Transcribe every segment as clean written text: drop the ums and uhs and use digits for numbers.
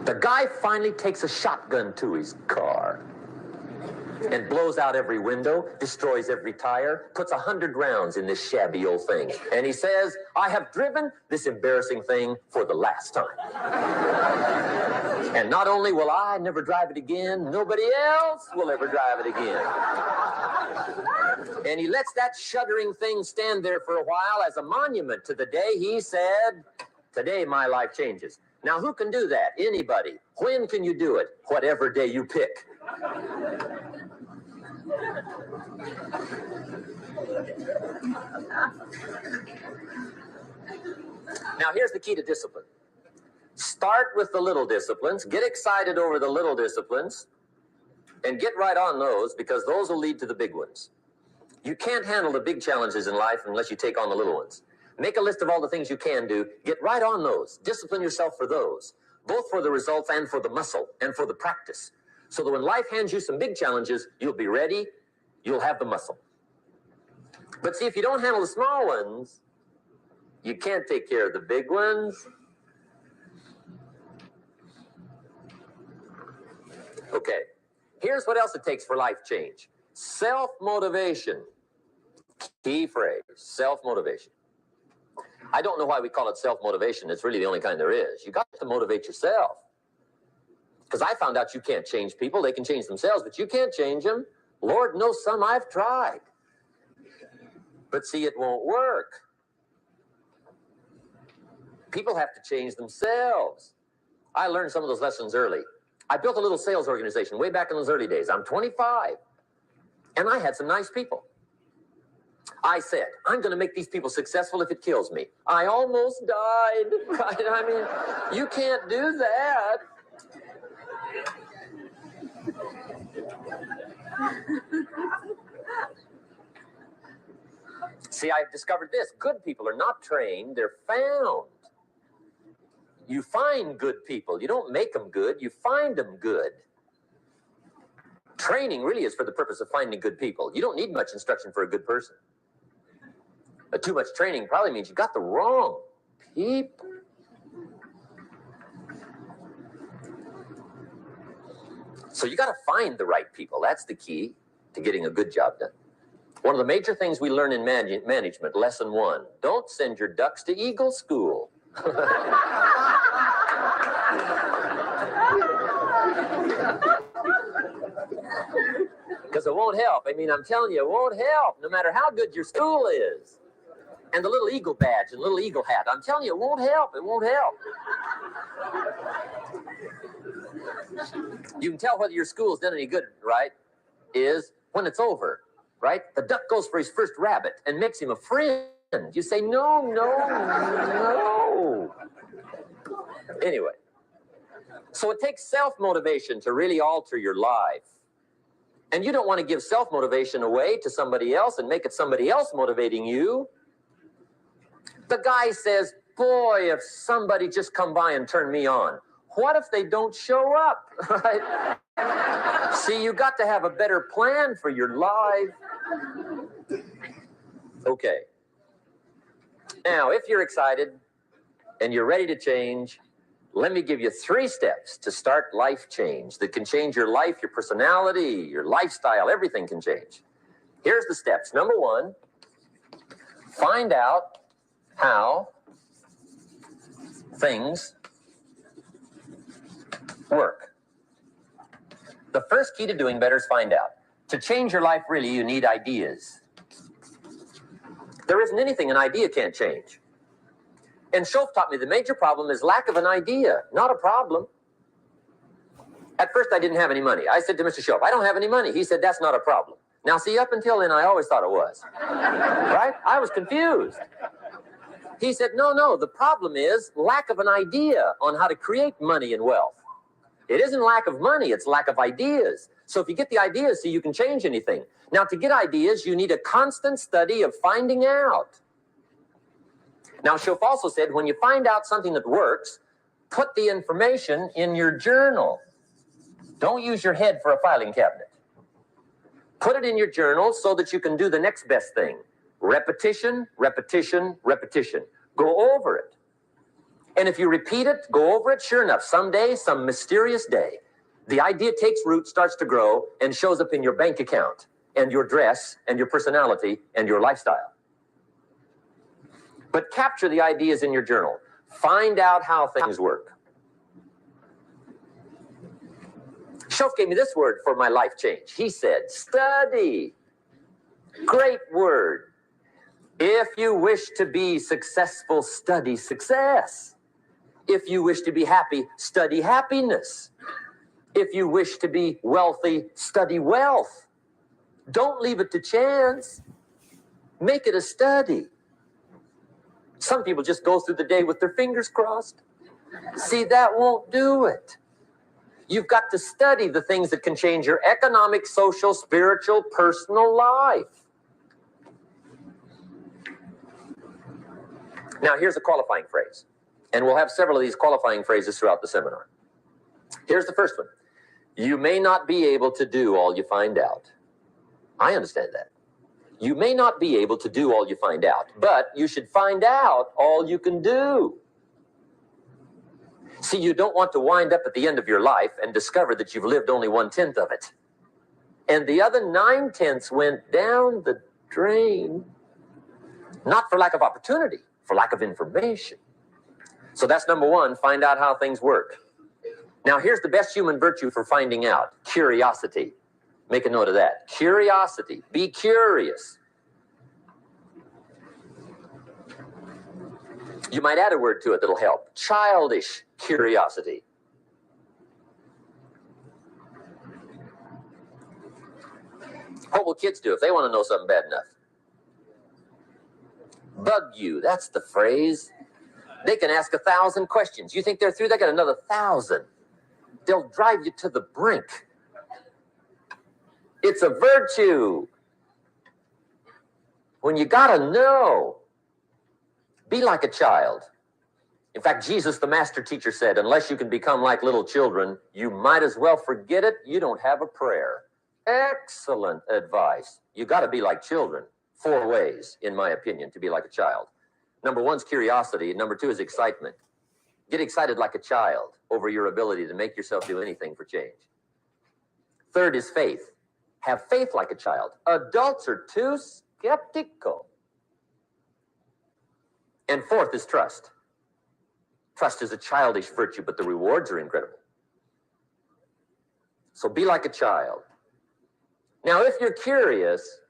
The guy finally takes a shotgun to his car and blows out every window, destroys every tire, puts 100 rounds in this shabby old thing. And he says, I have driven this embarrassing thing for the last time. And not only will I never drive it again, nobody else will ever drive it again. And he lets that shuddering thing stand there for a while as a monument to the day he said, today my life changes. Now, who can do that? Anybody. When can you do it? Whatever day you pick. Now, here's the key to discipline. Start with the little disciplines, get excited over the little disciplines, and get right on those, because those will lead to the big ones. You can't handle the big challenges in life unless you take on the little ones. Make a list of all the things you can do. Get right on those. Discipline yourself for those, both for the results and for the muscle and for the practice. So that when life hands you some big challenges, you'll be ready, you'll have the muscle. But see, if you don't handle the small ones, you can't take care of the big ones. Okay, here's what else it takes for life change. Self-motivation. Key phrase, self-motivation. I don't know why we call it self-motivation. It's really the only kind there is. You got to motivate yourself. Because I found out you can't change people. They can change themselves, but you can't change them. Lord knows some I've tried. But see, it won't work. People have to change themselves. I learned some of those lessons early. I built a little sales organization way back in those early days. I'm 25. And I had some nice people. I said, I'm going to make these people successful if it kills me. I almost died. I mean, you can't do that. See, I've discovered this. Good people are not trained, they're found. You find good people. You don't make them good, you find them good. Training really is for the purpose of finding good people. You don't need much instruction for a good person. But too much training probably means you got the wrong people. So you got to find the right people. That's the key to getting a good job done. One of the major things we learn in management, lesson 1, don't send your ducks to Eagle School. Because it won't help. I mean, I'm telling you, it won't help, no matter how good your school is. And the little eagle badge and little eagle hat, I'm telling you, it won't help. It won't help. You can tell whether your school's done any good, right, is when it's over, right? The duck goes for his first rabbit and makes him a friend. You say, no, no, no. Anyway, so it takes self-motivation to really alter your life. And you don't want to give self-motivation away to somebody else and make it somebody else motivating you. The guy says, boy, if somebody just come by and turn me on. What if they don't show up? Right? See, you got to have a better plan for your life. Okay. Now, if you're excited and you're ready to change, let me give you 3 steps to start life change that can change your life, your personality, your lifestyle, everything can change. Here's the steps. Number 1, find out how things work. The first key to doing better is find out. To change your life, really, you need ideas. There isn't anything an idea can't change. And Schoaf taught me the major problem is lack of an idea, not a problem. At first, I didn't have any money. I said to Mr. Shoaff, I don't have any money. He said, that's not a problem. Now, see, up until then, I always thought it was. Right? I was confused. He said, no, the problem is lack of an idea on how to create money and wealth. It isn't lack of money, it's lack of ideas. So if you get the ideas, so you can change anything. Now, to get ideas, you need a constant study of finding out. Now, Shoaff also said, when you find out something that works, put the information in your journal. Don't use your head for a filing cabinet. Put it in your journal so that you can do the next best thing. Repetition, repetition, repetition. Go over it. And if you repeat it, go over it, sure enough, someday, some mysterious day, the idea takes root, starts to grow, and shows up in your bank account, and your dress, and your personality, and your lifestyle. But capture the ideas in your journal. Find out how things work. Shoaff gave me this word for my life change. He said, study. Great word. If you wish to be successful, study success. If you wish to be happy, study happiness. If you wish to be wealthy, study wealth. Don't leave it to chance. Make it a study. Some people just go through the day with their fingers crossed. See, that won't do it. You've got to study the things that can change your economic, social, spiritual, personal life. Now, here's a qualifying phrase. And we'll have several of these qualifying phrases throughout the seminar. Here's the first one. You may not be able to do all you find out. I understand that. You may not be able to do all you find out, but you should find out all you can do. See, you don't want to wind up at the end of your life and discover that you've lived only 1/10 of it. And the other 9/10 went down the drain. Not for lack of opportunity, for lack of information. So that's number one, find out how things work. Now, here's the best human virtue for finding out, curiosity. Make a note of that. Curiosity. Be curious. You might add a word to it that'll help. Childish curiosity. What will kids do if they want to know something bad enough? Bug you. That's the phrase. They can ask 1,000 questions. You think they're through? They got another 1,000. They'll drive you to the brink. It's a virtue. When you gotta know, be like a child. In fact, Jesus, the master teacher, said, unless you can become like little children, you might as well forget it. You don't have a prayer. Excellent advice. You got to be like children. 4 ways, in my opinion, to be like a child. Number 1 is curiosity. Number 2 is excitement. Get excited like a child over your ability to make yourself do anything for change. 3rd is faith. Have faith like a child. Adults are too skeptical. And 4th is trust. Trust is a childish virtue, but the rewards are incredible. So be like a child. Now, if you're curious,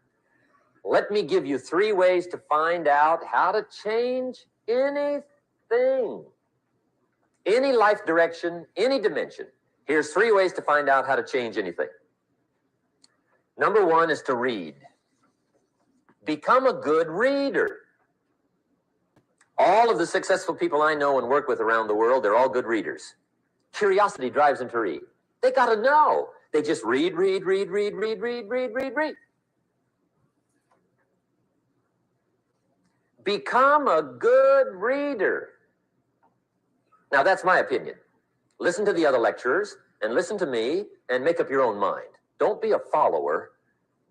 let me give you 3 ways to find out how to change anything. Any life direction, any dimension. Here's 3 ways to find out how to change anything. Number 1 is to read. Become a good reader. All of the successful people I know and work with around the world, they're all good readers. Curiosity drives them to read. They got to know. They just read. Become a good reader. Now, that's my opinion. Listen to the other lecturers and listen to me and make up your own mind. Don't be a follower.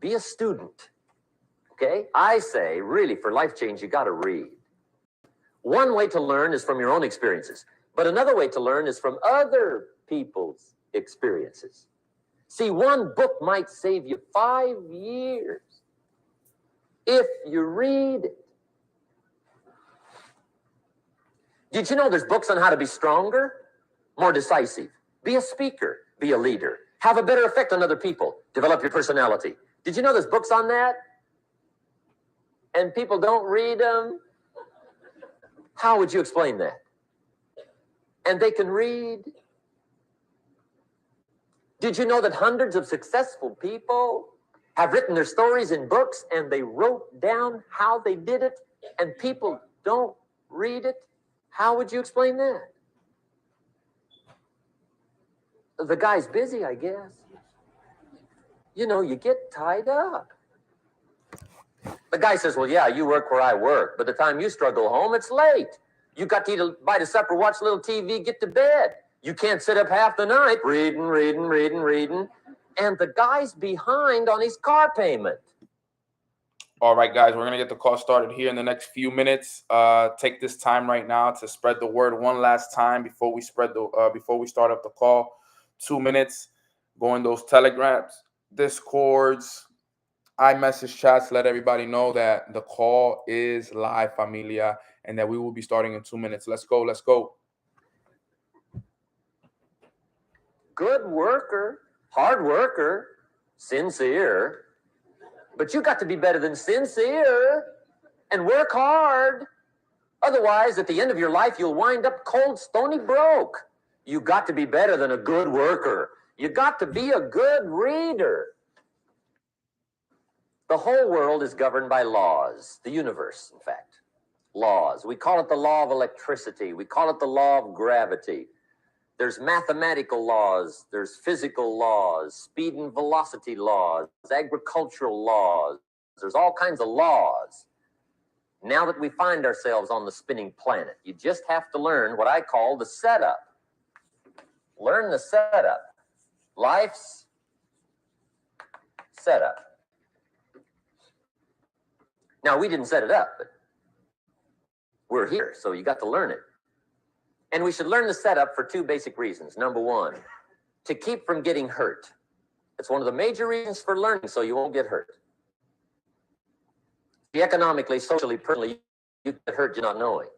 Be a student. Okay? I say, really, for life change, you got to read. One way to learn is from your own experiences, but another way to learn is from other people's experiences. See, one book might save you 5 years if you read it. Did you know there's books on how to be stronger, more decisive? Be a speaker, be a leader, have a better effect on other people, develop your personality. Did you know there's books on that? And people don't read them? How would you explain that? And they can read. Did you know that hundreds of successful people have written their stories in books and they wrote down how they did it and people don't read it? How would you explain that? The guy's busy, I guess. You know, you get tied up. The guy says, well, yeah, you work where I work. By the time you struggle home, it's late. You got to eat a bite of supper, watch a little TV, get to bed. You can't sit up half the night reading. And the guy's behind on his car payment. All right, guys, we're going to get the call started here in the next few minutes. Take this time right now to spread the word one last time before we start up the call. 2 minutes. Go in those telegrams, Discords, iMessage chats. Let everybody know that the call is live, familia, and that we will be starting in 2 minutes. Let's go. Good worker, hard worker, sincere. But you got to be better than sincere and work hard. Otherwise, at the end of your life, you'll wind up cold, stony broke. You got to be better than a good worker. You got to be a good reader. The whole world is governed by laws. The universe, in fact. Laws. We call it the law of electricity. We call it the law of gravity. There's mathematical laws. There's physical laws, speed and velocity laws, agricultural laws. There's all kinds of laws. Now that we find ourselves on the spinning planet, you just have to learn what I call the setup. Learn the setup. Life's setup. Now, we didn't set it up, but we're here, so you got to learn it. And we should learn the setup for two basic reasons. Number one, to keep from getting hurt. It's one of the major reasons for learning, so you won't get hurt. Economically, socially, personally, you get hurt just not knowing.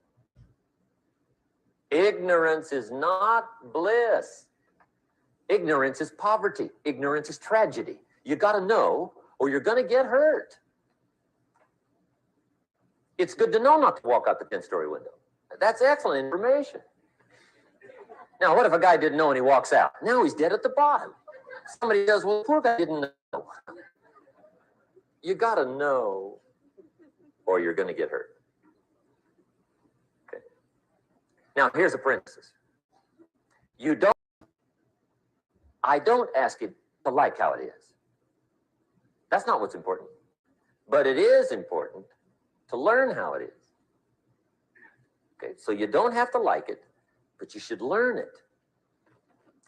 Ignorance is not bliss. Ignorance is poverty. Ignorance is tragedy. You got to know, or you're going to get hurt. It's good to know not to walk out the 10-story window. That's excellent information. Now, what if a guy didn't know and he walks out? Now he's dead at the bottom. Somebody says, well, poor guy didn't know. You got to know, or you're going to get hurt. Okay. Now, here's a parenthesis. I don't ask you to like how it is. That's not what's important. But it is important to learn how it is. Okay, so you don't have to like it, but you should learn it.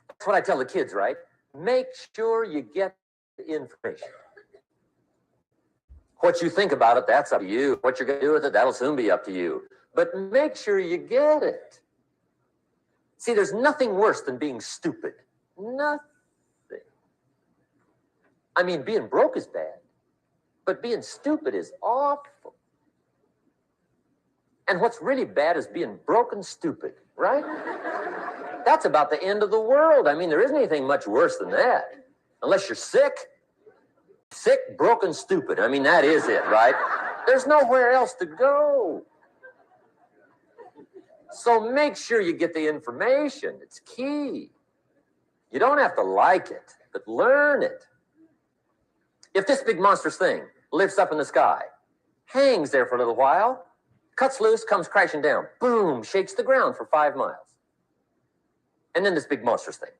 That's what I tell the kids, right? Make sure you get the information. What you think about it, that's up to you. What you're going to do with it, that'll soon be up to you. But make sure you get it. See, there's nothing worse than being stupid. Nothing. I mean, being broke is bad, but being stupid is awful. And what's really bad is being broke and stupid, right? That's about the end of the world. I mean, there isn't anything much worse than that. Unless you're sick. Sick, broken, stupid. I mean, that is it, right? There's nowhere else to go. So make sure you get the information. It's key. You don't have to like it, but learn it. If this big monstrous thing lifts up in the sky, hangs there for a little while, cuts loose, comes crashing down, boom, shakes the ground for 5 miles. And then this big monstrous thing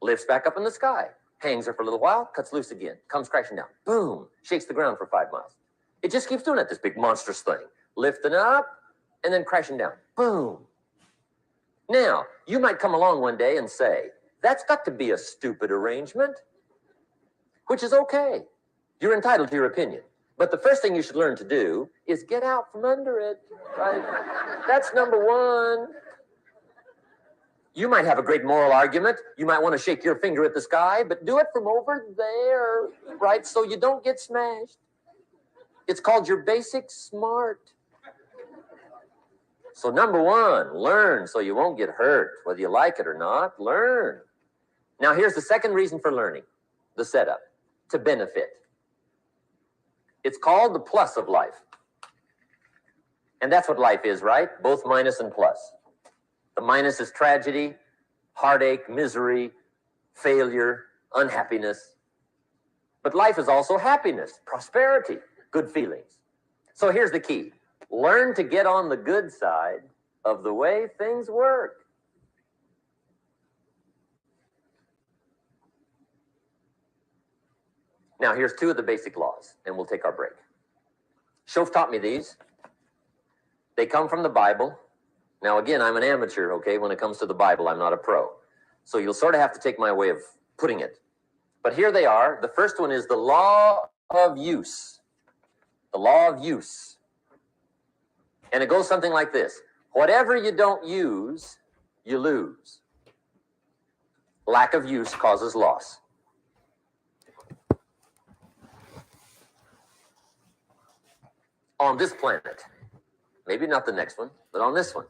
lifts back up in the sky, hangs there for a little while, cuts loose again, comes crashing down, boom, shakes the ground for 5 miles. It just keeps doing it, this big monstrous thing, lifting up and then crashing down, boom. Now, you might come along one day and say, that's got to be a stupid arrangement, which is okay. You're entitled to your opinion. But the first thing you should learn to do is get out from under it, right? That's number one. You might have a great moral argument. You might want to shake your finger at the sky, but do it from over there, right? So you don't get smashed. It's called your basic smart. So number one, learn so you won't get hurt. Whether you like it or not, learn. Now here's the second reason for learning, the setup, to benefit. It's called the plus of life. And that's what life is, right? Both minus and plus. The minus is tragedy, heartache, misery, failure, unhappiness. But life is also happiness, prosperity, good feelings. So here's the key. Learn to get on the good side of the way things work. Now, here's two of the basic laws, and we'll take our break. Shof taught me these. They come from the Bible. Now, again, I'm an amateur, okay? When it comes to the Bible, I'm not a pro. So you'll sort of have to take my way of putting it. But here they are. The first one is the law of use. The law of use. And it goes something like this. Whatever you don't use, you lose. Lack of use causes loss. On this planet, maybe not the next one, but on this one,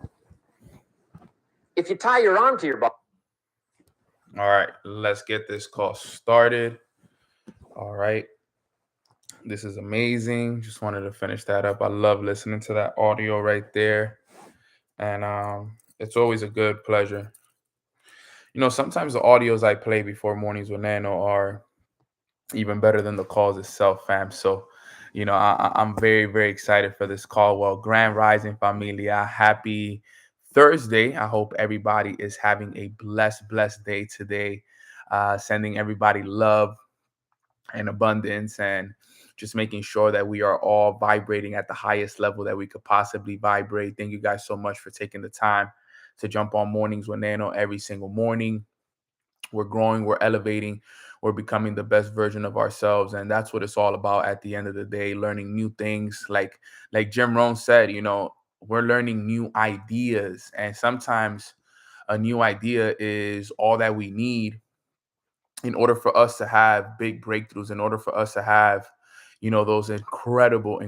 if you tie your arm to your body. All right, let's get this call started. All right. This is amazing. Just wanted to finish that up. I love listening to that audio right there. And it's always a good pleasure. You know, sometimes the audios I play before Mornings with Nano are even better than the calls itself, fam. So, you know, I'm very, very excited for this call. Well, Grand Rising Familia, happy Thursday. I hope everybody is having a blessed day today. Sending everybody love and abundance, and just making sure that we are all vibrating at the highest level that we could possibly vibrate. Thank you guys so much for taking the time to jump on Mornings with Nano every single morning. We're growing, we're elevating, we're becoming the best version of ourselves, and that's what it's all about at the end of the day. Learning new things, like Jim Rohn said, you know, we're learning new ideas, and sometimes a new idea is all that we need in order for us to have big breakthroughs, in order for us to have, you know, those incredible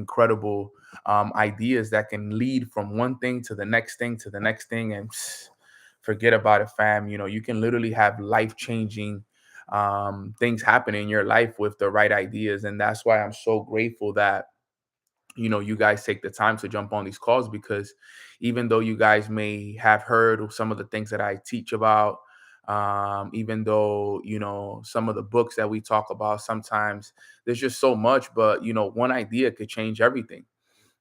ideas that can lead from one thing to the next thing to the next thing. And forget about it, fam. You know, you can literally have life-changing things happen in your life with the right ideas. And that's why I'm so grateful that, you know, you guys take the time to jump on these calls, because even though you guys may have heard some of the things that I teach about, even though, you know, some of the books that we talk about, sometimes there's just so much, but, you know, one idea could change everything.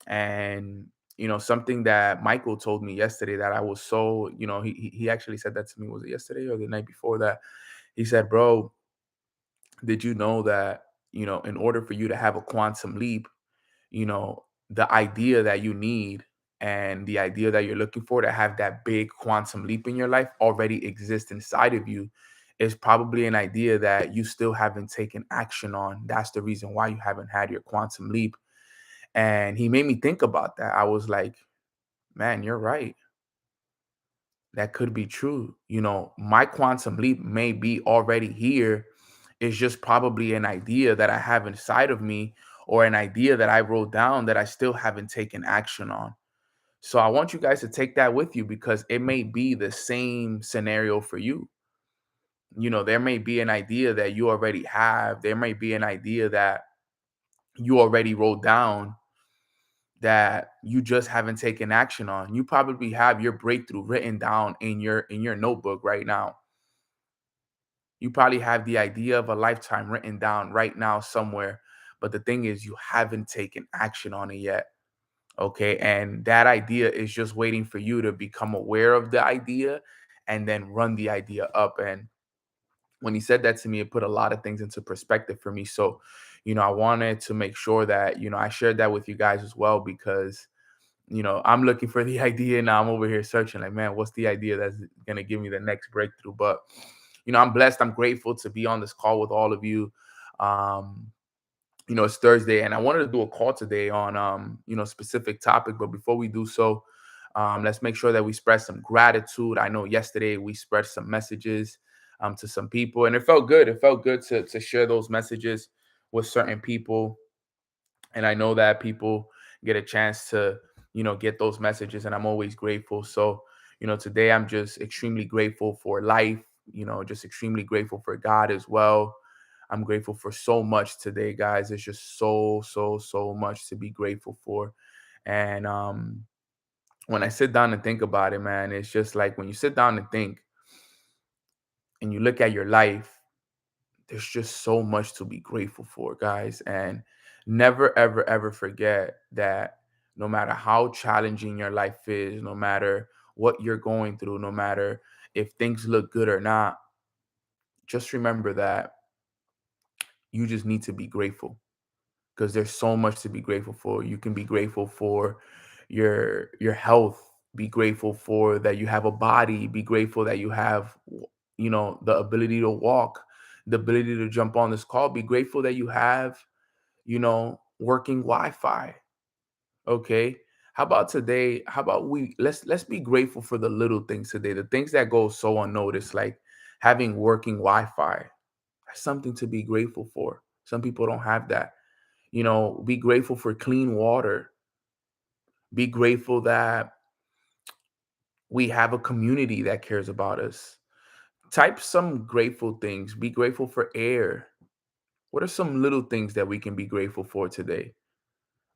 And, you know, something that Michael told me yesterday that I was so, you know, he actually said that to me, was it yesterday or the night before that? He said, bro, did you know that, you know, in order for you to have a quantum leap, you know, the idea that you need and the idea that you're looking for to have that big quantum leap in your life already exists inside of you, is probably an idea that you still haven't taken action on. That's the reason why you haven't had your quantum leap. And he made me think about that. I was like, man, you're right. That could be true. You know, my quantum leap may be already here. It's just probably an idea that I have inside of me, or an idea that I wrote down that I still haven't taken action on. So I want you guys to take that with you, because it may be the same scenario for you. You know, there may be an idea that you already have. There may be an idea that you already wrote down that you just haven't taken action on. You probably have your breakthrough written down in your notebook right now. You probably have the idea of a lifetime written down right now somewhere, but the thing is, you haven't taken action on it yet. Okay, and that idea is just waiting for you to become aware of the idea and then run the idea up. And when he said that to me, it put a lot of things into perspective for me. So, you know, I wanted to make sure that, you know, I shared that with you guys as well, because, you know, I'm looking for the idea now. I'm over here searching, like, man, what's the idea that's going to give me the next breakthrough? But, you know, I'm blessed. I'm grateful to be on this call with all of you. Um, you know, it's Thursday, and I wanted to do a call today on, you know, specific topic. But before we do so, let's make sure that we spread some gratitude. I know yesterday we spread some messages to some people, and it felt good. It felt good to share those messages with certain people. And I know that people get a chance to, you know, get those messages, and I'm always grateful. So, you know, today I'm just extremely grateful for life, you know, just extremely grateful for God as well. I'm grateful for so much today, guys. It's just so much to be grateful for. And when I sit down and think about it, man, it's just like when you sit down and think, and you look at your life, there's just so much to be grateful for, guys. And never, ever, ever forget that no matter how challenging your life is, no matter what you're going through, no matter if things look good or not, just remember that you just need to be grateful, because there's so much to be grateful for. You can be grateful for your health, be grateful for that you have a body, be grateful that you have the ability to walk, the ability to jump on this call, be grateful that you have working Wi-Fi. Okay. How about today? How about let's be grateful for the little things today, the things that go so unnoticed, like having working Wi-Fi. That's something to be grateful for. Some people don't have that. Be grateful for clean water. Be grateful that we have a community that cares about us. Type some grateful things. Be grateful for air. What are some little things that we can be grateful for today?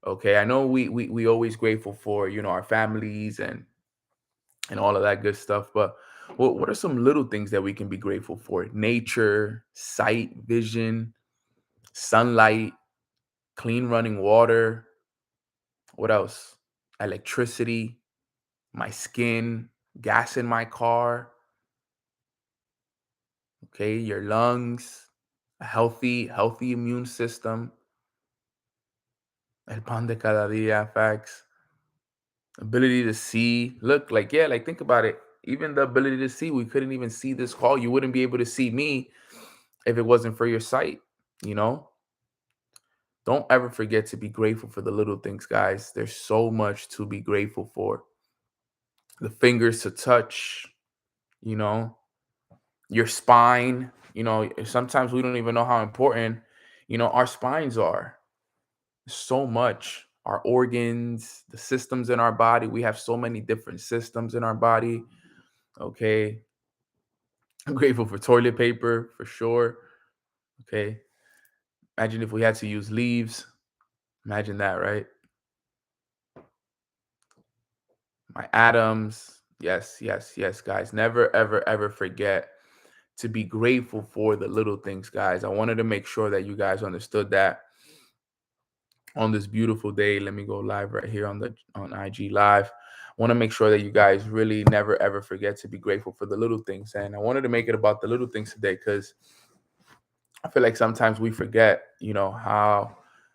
Okay, I know we always grateful for our families and all of that good stuff, but what are some little things that we can be grateful for? Nature, sight, vision, sunlight, clean running water. What else? Electricity, my skin, gas in my car, okay, your lungs, a healthy immune system, el pan de cada día, facts, ability to see. Look, like, yeah, like, think about it. Even the ability to see, we couldn't even see this call. You wouldn't be able to see me if it wasn't for your sight, you know? Don't ever forget to be grateful for the little things, guys. There's so much to be grateful for. The fingers to touch, you know, your spine. Sometimes we don't even know how important our spines are. So much. Our organs, the systems in our body, we have so many different systems in our body. Okay. I'm grateful for toilet paper for sure. Okay. Imagine if we had to use leaves. Imagine that, right? My atoms. Yes, yes, yes, guys. Never, ever, ever forget to be grateful for the little things, guys. I wanted to make sure that you guys understood that on this beautiful day. Let me go live right here on IG Live. I want to make sure that you guys really never ever forget to be grateful for the little things. And I wanted to make it about the little things today because I feel like sometimes we forget,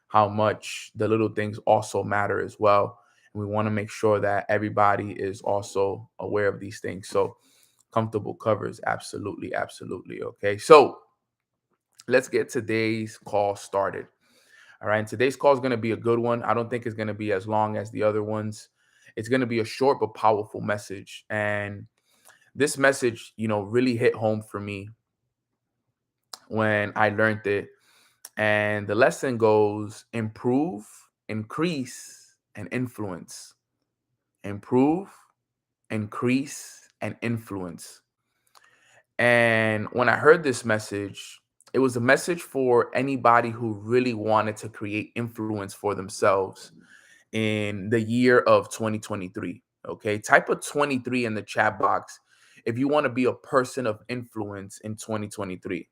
how much the little things also matter as well. And we want to make sure that everybody is also aware of these things. So comfortable covers, absolutely, absolutely. Okay. So let's get today's call started. All right. And today's call is going to be a good one. I don't think it's going to be as long as the other ones. It's going to be a short but powerful message. And this message, really hit home for me when I learned it. And the lesson goes: improve, increase, and influence. Improve, increase, and influence. And when I heard this message, it was a message for anybody who really wanted to create influence for themselves in the year of 2023. Okay. Type a 23 in the chat box if you want to be a person of influence in 2023.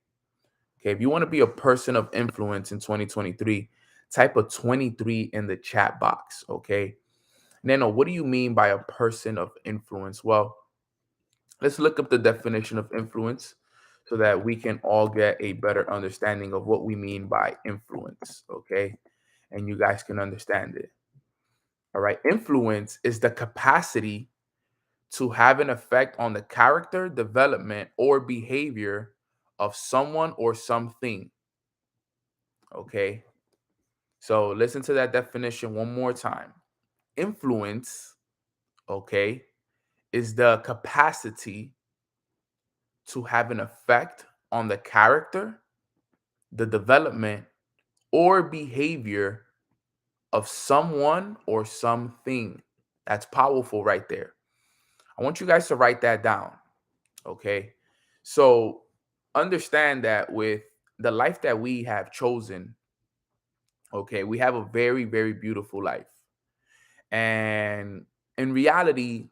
Okay. If you want to be a person of influence in 2023, type a 23 in the chat box. Okay. Nano, what do you mean by a person of influence? Well, let's look up the definition of influence so that we can all get a better understanding of what we mean by influence. Okay. And you guys can understand it. All right. Influence is the capacity to have an effect on the character, development, or behavior of someone or something. Okay. So listen to that definition one more time. Influence, okay, is the capacity to have an effect on the character, the development, or behavior of someone or something. That's powerful right there. I want you guys to write that down. Okay. So understand that with the life that we have chosen, okay, we have a very, very beautiful life. And in reality,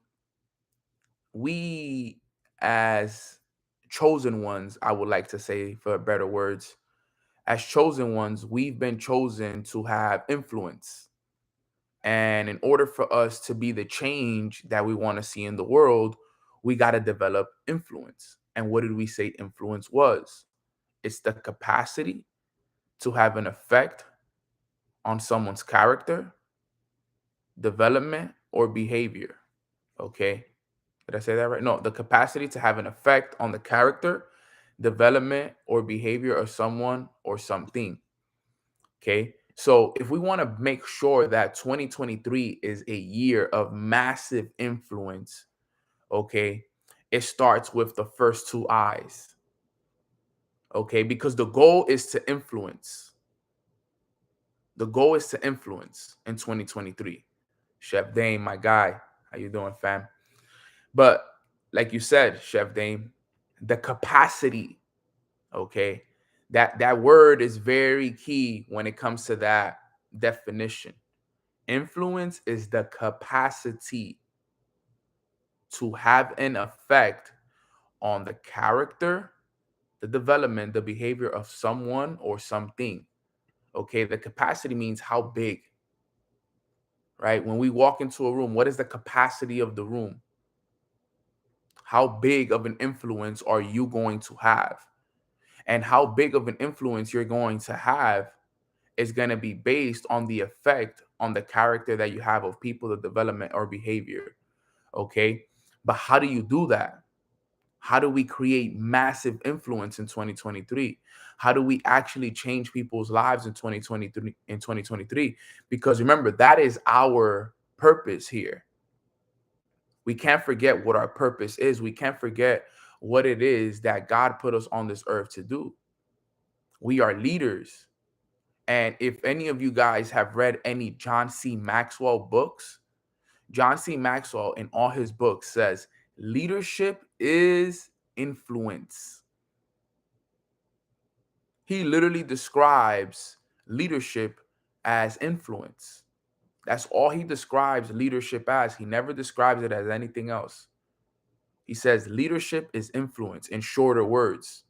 we as chosen ones, I would like to say, for better words, as chosen ones, we've been chosen to have influence. And in order for us to be the change that we want to see in the world, we got to develop influence. And what did we say influence was? It's the capacity to have an effect on someone's character, development, or behavior. Okay. Did I say that right? No, the capacity to have an effect on the character, development, or behavior of someone or something. Okay. So if we want to make sure that 2023 is a year of massive influence, okay, it starts with the first two eyes. Okay. Because the goal is to influence. The goal is to influence in 2023. Chef Dame, my guy. How you doing, fam? But like you said, Chef Dame, the capacity, okay, that word is very key when it comes to that definition. Influence is the capacity to have an effect on the character, the development, the behavior of someone or something. Okay, the capacity means how big, right? When we walk into a room, what is the capacity of the room? How big of an influence are you going to have? And how big of an influence you're going to have is going to be based on the effect on the character that you have of people, the development or behavior. Okay. But how do you do that? How do we create massive influence in 2023? How do we actually change people's lives in 2023? Because remember, that is our purpose here. We can't forget what our purpose is. We can't forget what it is that God put us on this earth to do. We are leaders. And if any of you guys have read any John C. Maxwell books, John C. Maxwell in all his books says leadership is influence. He literally describes leadership as influence. That's all he describes leadership as. He never describes it as anything else. He says leadership is influence in shorter words.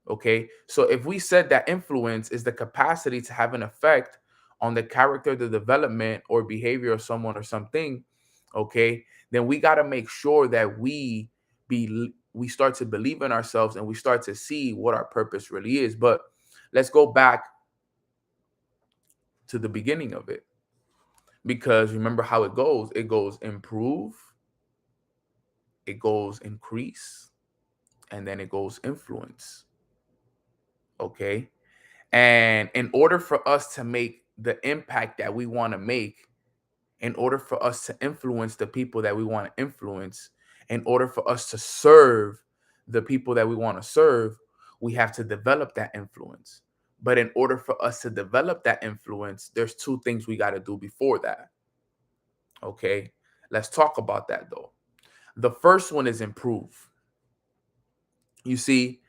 Okay. So if we said that influence is the capacity to have an effect on the character, the development, or behavior of someone or something, okay, then we got to make sure that we start to believe in ourselves and we start to see what our purpose really is. But let's go back to the beginning of it, because remember how it goes. It goes improve, it goes increase, and then it goes influence. Okay. And in order for us to make the impact that we want to make, in order for us to influence the people that we want to influence, in order for us to serve the people that we want to serve, we have to develop that influence. But in order for us to develop that influence, there's two things we got to do before that. Okay. Let's talk about that though. The first one is improve. You see,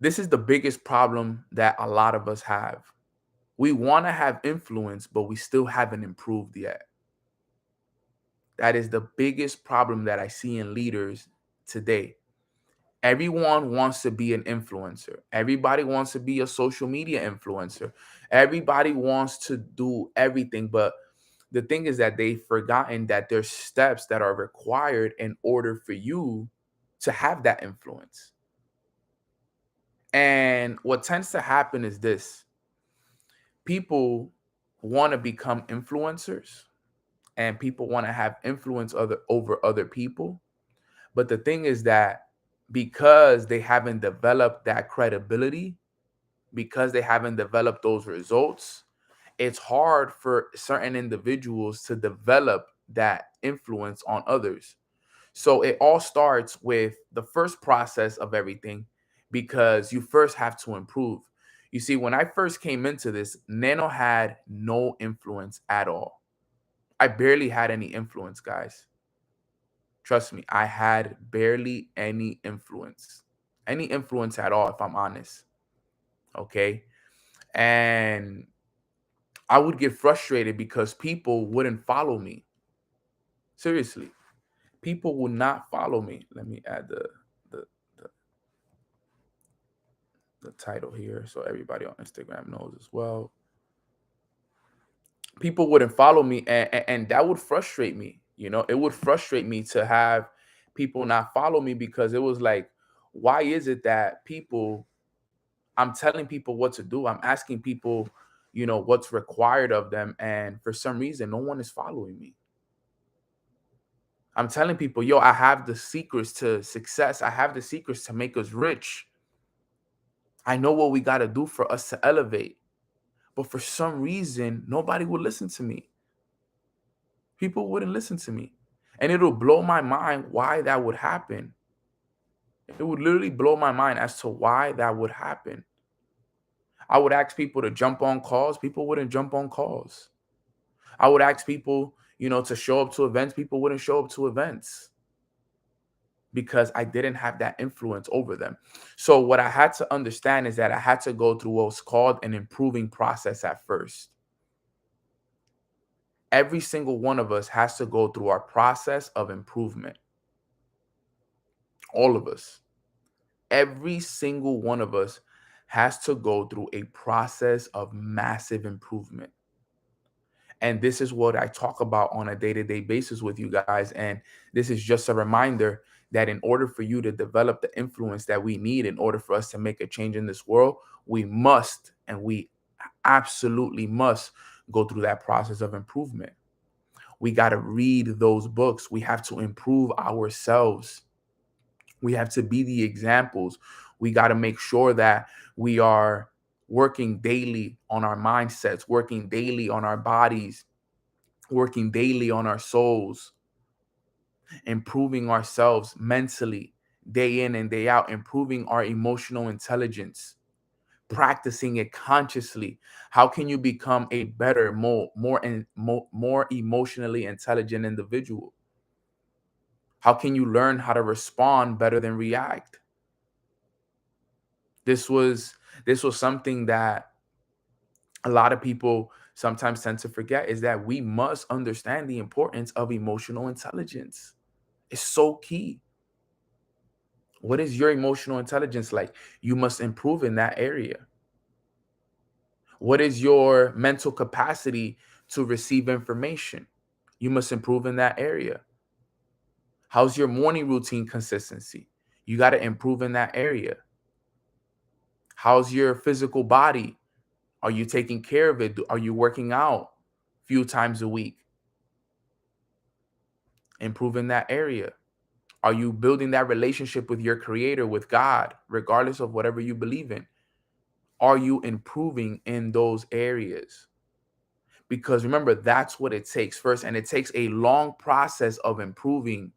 this is the biggest problem that a lot of us have. We want to have influence, but we still haven't improved yet. That is the biggest problem that I see in leaders today. Everyone wants to be an influencer. Everybody wants to be a social media influencer. Everybody wants to do everything. But the thing is that they've forgotten that there's steps that are required in order for you to have that influence. And what tends to happen is this: people want to become influencers and people want to have influence over other people. But the thing is that because they haven't developed that credibility, because they haven't developed those results, it's hard for certain individuals to develop that influence on others. So it all starts with the first process of everything, because you first have to improve. You see, when I first came into this, Nano had no influence at all. I barely had any influence, guys. Trust me, I had barely any influence at all, if I'm honest. Okay. And I would get frustrated because people wouldn't follow me. Seriously, people would not follow me. Let me add the the title here so everybody on Instagram knows as well. People wouldn't follow me, and that would frustrate me. It would frustrate me to have people not follow me, because it was like, why is it that people, I'm telling people what to do, I'm asking people, what's required of them, and for some reason no one is following me. I'm telling people, yo, I have the secrets to success, I have the secrets to make us rich, I know what we got to do for us to elevate. But for some reason, nobody would listen to me. People wouldn't listen to me. And it'll blow my mind why that would happen. It would literally blow my mind as to why that would happen. I would ask people to jump on calls. People wouldn't jump on calls. I would ask people, to show up to events. People wouldn't show up to events because I didn't have that influence over them. So what I had to understand is that I had to go through what's called an improving process at first. Every single one of us has to go through our process of improvement. All of us. Every single one of us has to go through a process of massive improvement. And this is what I talk about on a day-to-day basis with you guys. And this is just a reminder that in order for you to develop the influence that we need, in order for us to make a change in this world, we must, and we absolutely must, go through that process of improvement. We got to read those books. We have to improve ourselves. We have to be the examples. We got to make sure that we are working daily on our mindsets, working daily on our bodies, working daily on our souls, improving ourselves mentally, day in and day out, improving our emotional intelligence, practicing it consciously. How can you become a better, more emotionally intelligent individual? How can you learn how to respond better than react? This was something that a lot of people sometimes tend to forget, is that we must understand the importance of emotional intelligence. It's so key. What is your emotional intelligence like? You must improve in that area. What is your mental capacity to receive information? You must improve in that area. How's your morning routine consistency? You got to improve in that area. How's your physical body? Are you taking care of it? Are you working out a few times a week? Improve in that area. Are you building that relationship with your creator, with God, regardless of whatever you believe in? Are you improving in those areas? Because remember, that's what it takes first. And it takes a long process of improving,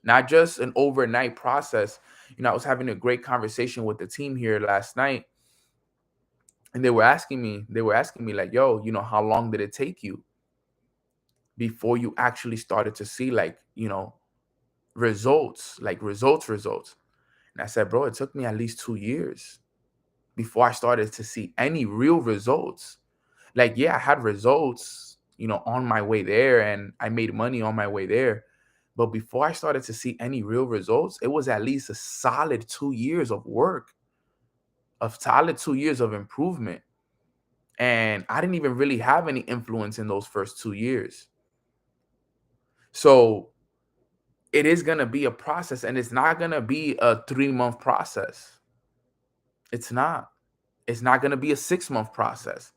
not just an overnight process. I was having a great conversation with the team here last night, and they were asking me like, yo, how long did it take you before you actually started to see results, results? And I said, bro, it took me at least 2 years before I started to see any real results. Yeah, I had results, on my way there, and I made money on my way there. But before I started to see any real results, it was at least a solid 2 years of work, a solid 2 years of improvement. And I didn't even really have any influence in those first 2 years. So it is going to be a process, and it's not going to be a 3-month process. It's not. It's not going to be a 6-month process.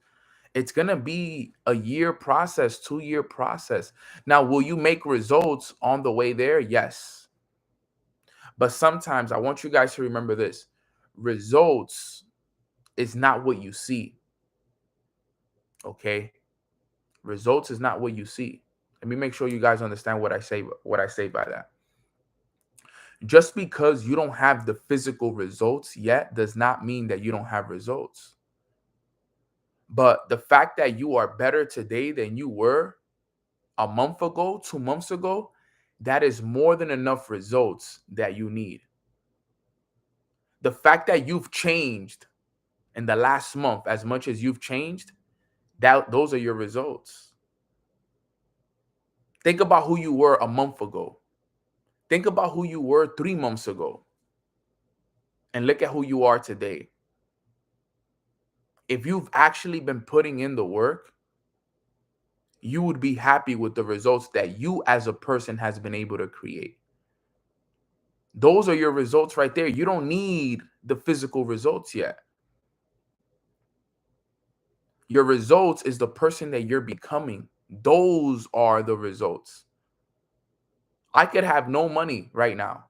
It's going to be a year process, 2-year process. Now, will you make results on the way there? Yes. But sometimes I want you guys to remember this. Results is not what you see. Okay? Results is not what you see. Let me make sure you guys understand what I say by that. Just because you don't have the physical results yet does not mean that you don't have results. But the fact that you are better today than you were a month ago, 2 months ago, that is more than enough results that you need. The fact that you've changed in the last month as much as you've changed, those are your results. Think about who you were a month ago. Think about who you were 3 months ago. And look at who you are today. if you've actually been putting in the work, you would be happy with the results that you as a person has been able to create. Those are your results right there. You don't need the physical results yet. Your results is the person that you're becoming. Those are the results. I could have no money right now,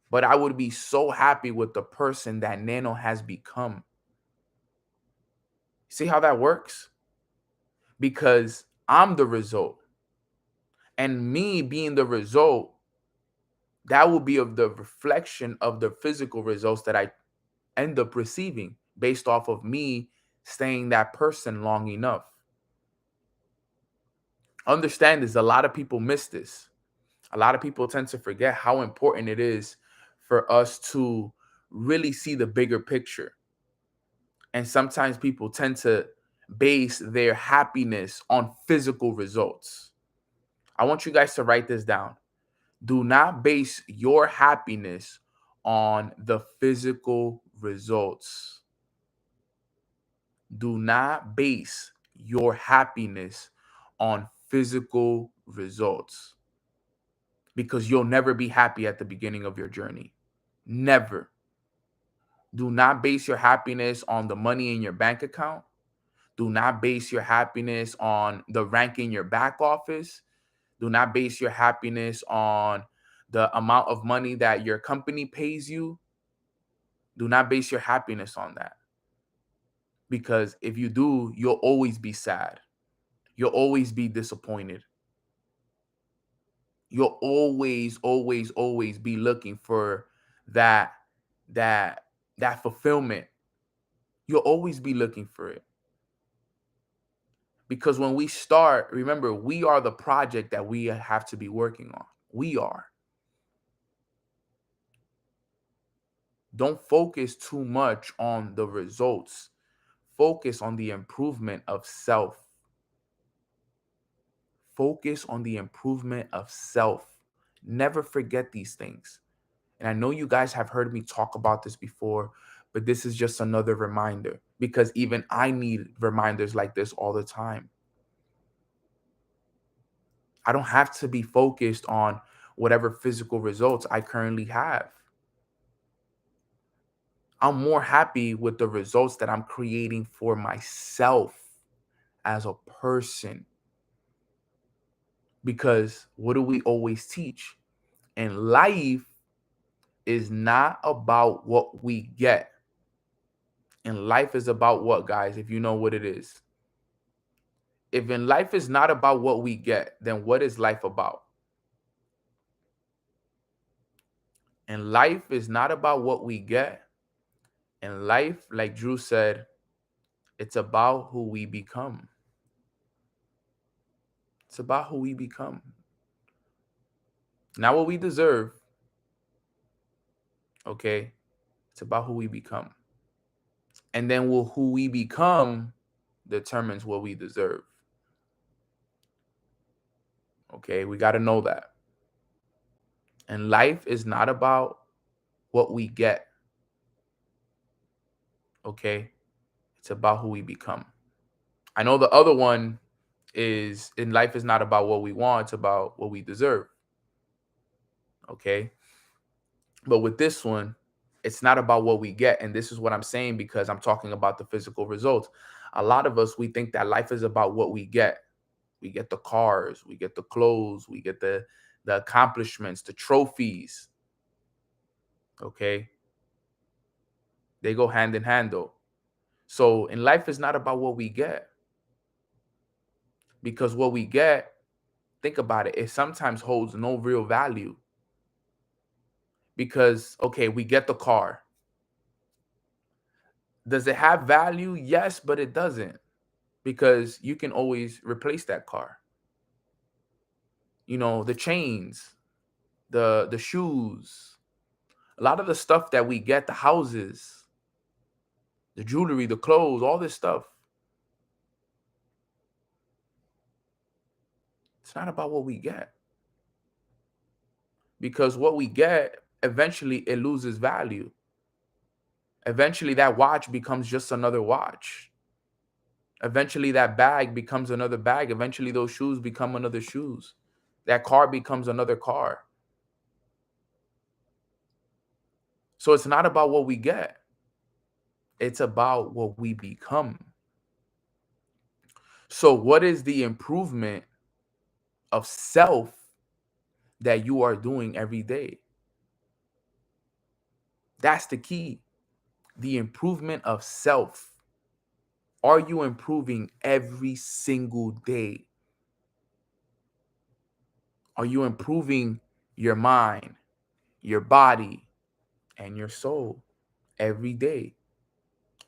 but I would be so happy with the person that Nano has become. See how that works? Because I'm the result. And me being the result, that will be of the reflection of the physical results that I end up receiving based off of me staying that person long enough. Understand this, a lot of people miss this. A lot of people tend to forget how important it is for us to really see the bigger picture. And sometimes people tend to base their happiness on physical results. I want you guys to write this down. Do not base your happiness on the physical results. Do not base your happiness on physical results, because you'll never be happy at the beginning of your journey. Never. Do not base your happiness on the money in your bank account. Do not base your happiness on the rank in your back office. Do not base your happiness on the amount of money that your company pays you. Do not base your happiness on that. Because if you do, you'll always be sad. You'll always be disappointed. You'll always be looking for that fulfillment. You'll always be looking for it. Because when we start, remember, we are the project that we have to be working on. We are. Don't focus too much on the results. Focus on the improvement of self. Focus on the improvement of self. Never forget these things. And I know you guys have heard me talk about this before, but this is just another reminder, because even I need reminders like this all the time. I don't have to be focused on whatever physical results I currently have. I'm more happy with the results that I'm creating for myself as a person. Because what do we always teach? And life is not about what we get. And life is about what, guys? If you know what it is. If in life is not about what we get, then what is life about? And life is not about what we get. And life, like Drew said, it's about who we become. It's about who we become. Not what we deserve. Okay? It's about who we become. And then who we become determines what we deserve. Okay? We got to know that. And life is not about what we get. Okay? It's about who we become. I know the other one is, in life is not about what we want, it's about what we deserve. Okay? But with this one, it's not about what we get. And this is what I'm saying, because I'm talking about the physical results. A lot of us, we think that life is about what we get. We get the cars, we get the clothes, we get the accomplishments, the trophies. Okay? They go hand in hand though. So in life, is not about what we get. Because what we get, think about it, it sometimes holds no real value. Because, okay, we get the car. Does it have value? Yes, but it doesn't. Because you can always replace that car. You know, the chains, the shoes, a lot of the stuff that we get, the houses, the jewelry, the clothes, all this stuff. It's not about what we get. Because what we get, eventually it loses value. Eventually that watch becomes just another watch. Eventually, that bag becomes another bag. Eventually, those shoes become another shoes. That car becomes another car. So it's not about what we get. It's about what we become. So what is the improvement of self that you are doing every day? That's the key. The improvement of self. Are you improving every single day? Are you improving your mind, your body, and your soul every day?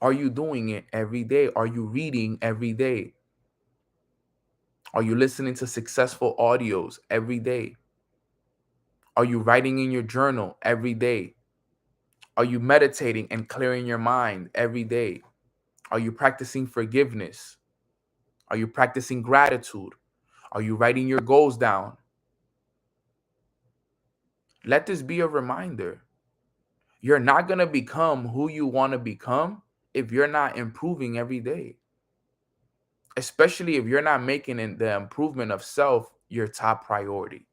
Are you doing it every day? Are you reading every day? Are you listening to successful audios every day? Are you writing in your journal every day? Are you meditating and clearing your mind every day? Are you practicing forgiveness? Are you practicing gratitude? Are you writing your goals down? Let this be a reminder. You're not going to become who you want to become if you're not improving every day, especially if you're not making the improvement of self your top priority.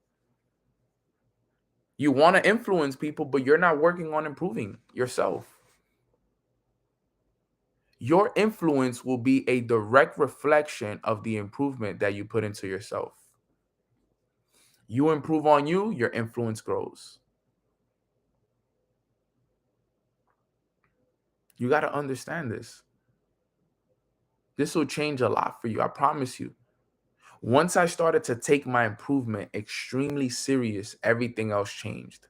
You want to influence people, but you're not working on improving yourself. Your influence will be a direct reflection of the improvement that you put into yourself. You improve on you, your influence grows. You got to understand this. This will change a lot for you. I promise you. Once I started to take my improvement extremely serious, everything else changed.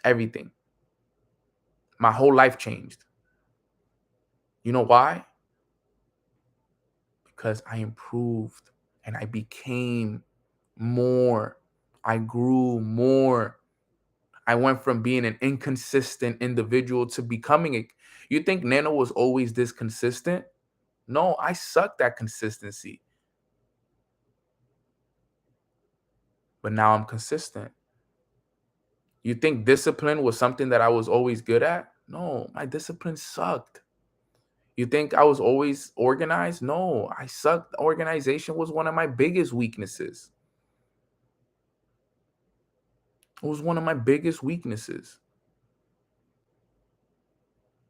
Everything. My whole life changed. You know why? Because I improved and I became more. I grew more. I went from being an inconsistent individual to becoming a. You think Nano was always this consistent? No, I sucked at consistency. But now I'm consistent. You think discipline was something that I was always good at? No, my discipline sucked. You think I was always organized? No, I sucked. Organization was one of my biggest weaknesses. It was one of my biggest weaknesses.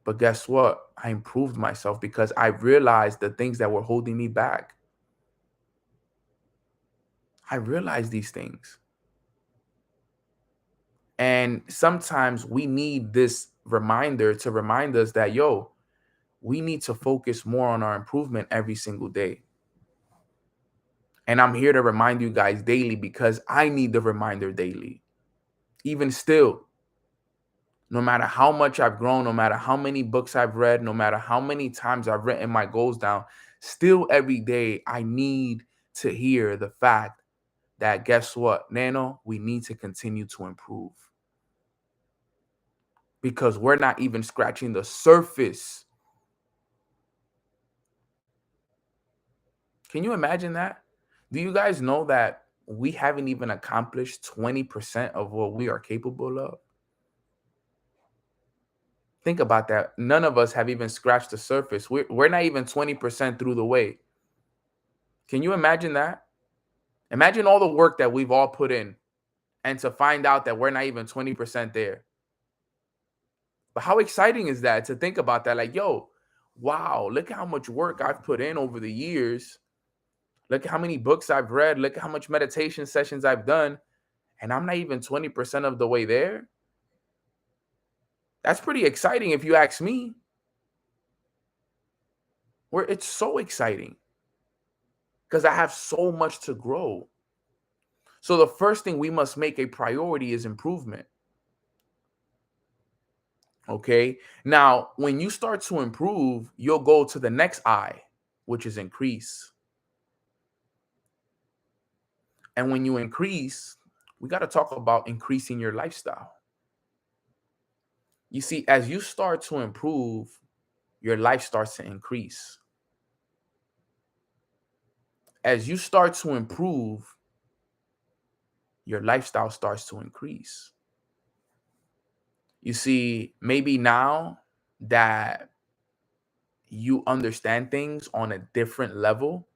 But guess what? I improved myself because I realized the things that were holding me back. I realized these things. And sometimes we need this reminder to remind us that, yo, we need to focus more on our improvement every single day. And I'm here to remind you guys daily because I need the reminder daily. Even still, no matter how much I've grown, no matter how many books I've read, no matter how many times I've written my goals down, still every day I need to hear the fact that guess what, Nano, we need to continue to improve. Because we're not even scratching the surface. Can you imagine that? Do you guys know that we haven't even accomplished 20% of what we are capable of? Think about that. None of us have even scratched the surface. We're not even 20% through the way. Can you imagine that? Imagine all the work that we've all put in and to find out that we're not even 20% there. But how exciting is that to think about that? Like, yo, wow, look at how much work I've put in over the years. Look at how many books I've read. Look at how much meditation sessions I've done. And I'm not even 20% of the way there. That's pretty exciting if you ask me. It's so exciting because I have so much to grow. So the first thing we must make a priority is improvement. Okay. Now, when you start to improve, you'll go to the next I, which is increase. And when you increase, we got to talk about increasing your lifestyle. You see, as you start to improve, your life starts to increase. As you start to improve, your lifestyle starts to increase. You see, maybe now that you understand things on a different level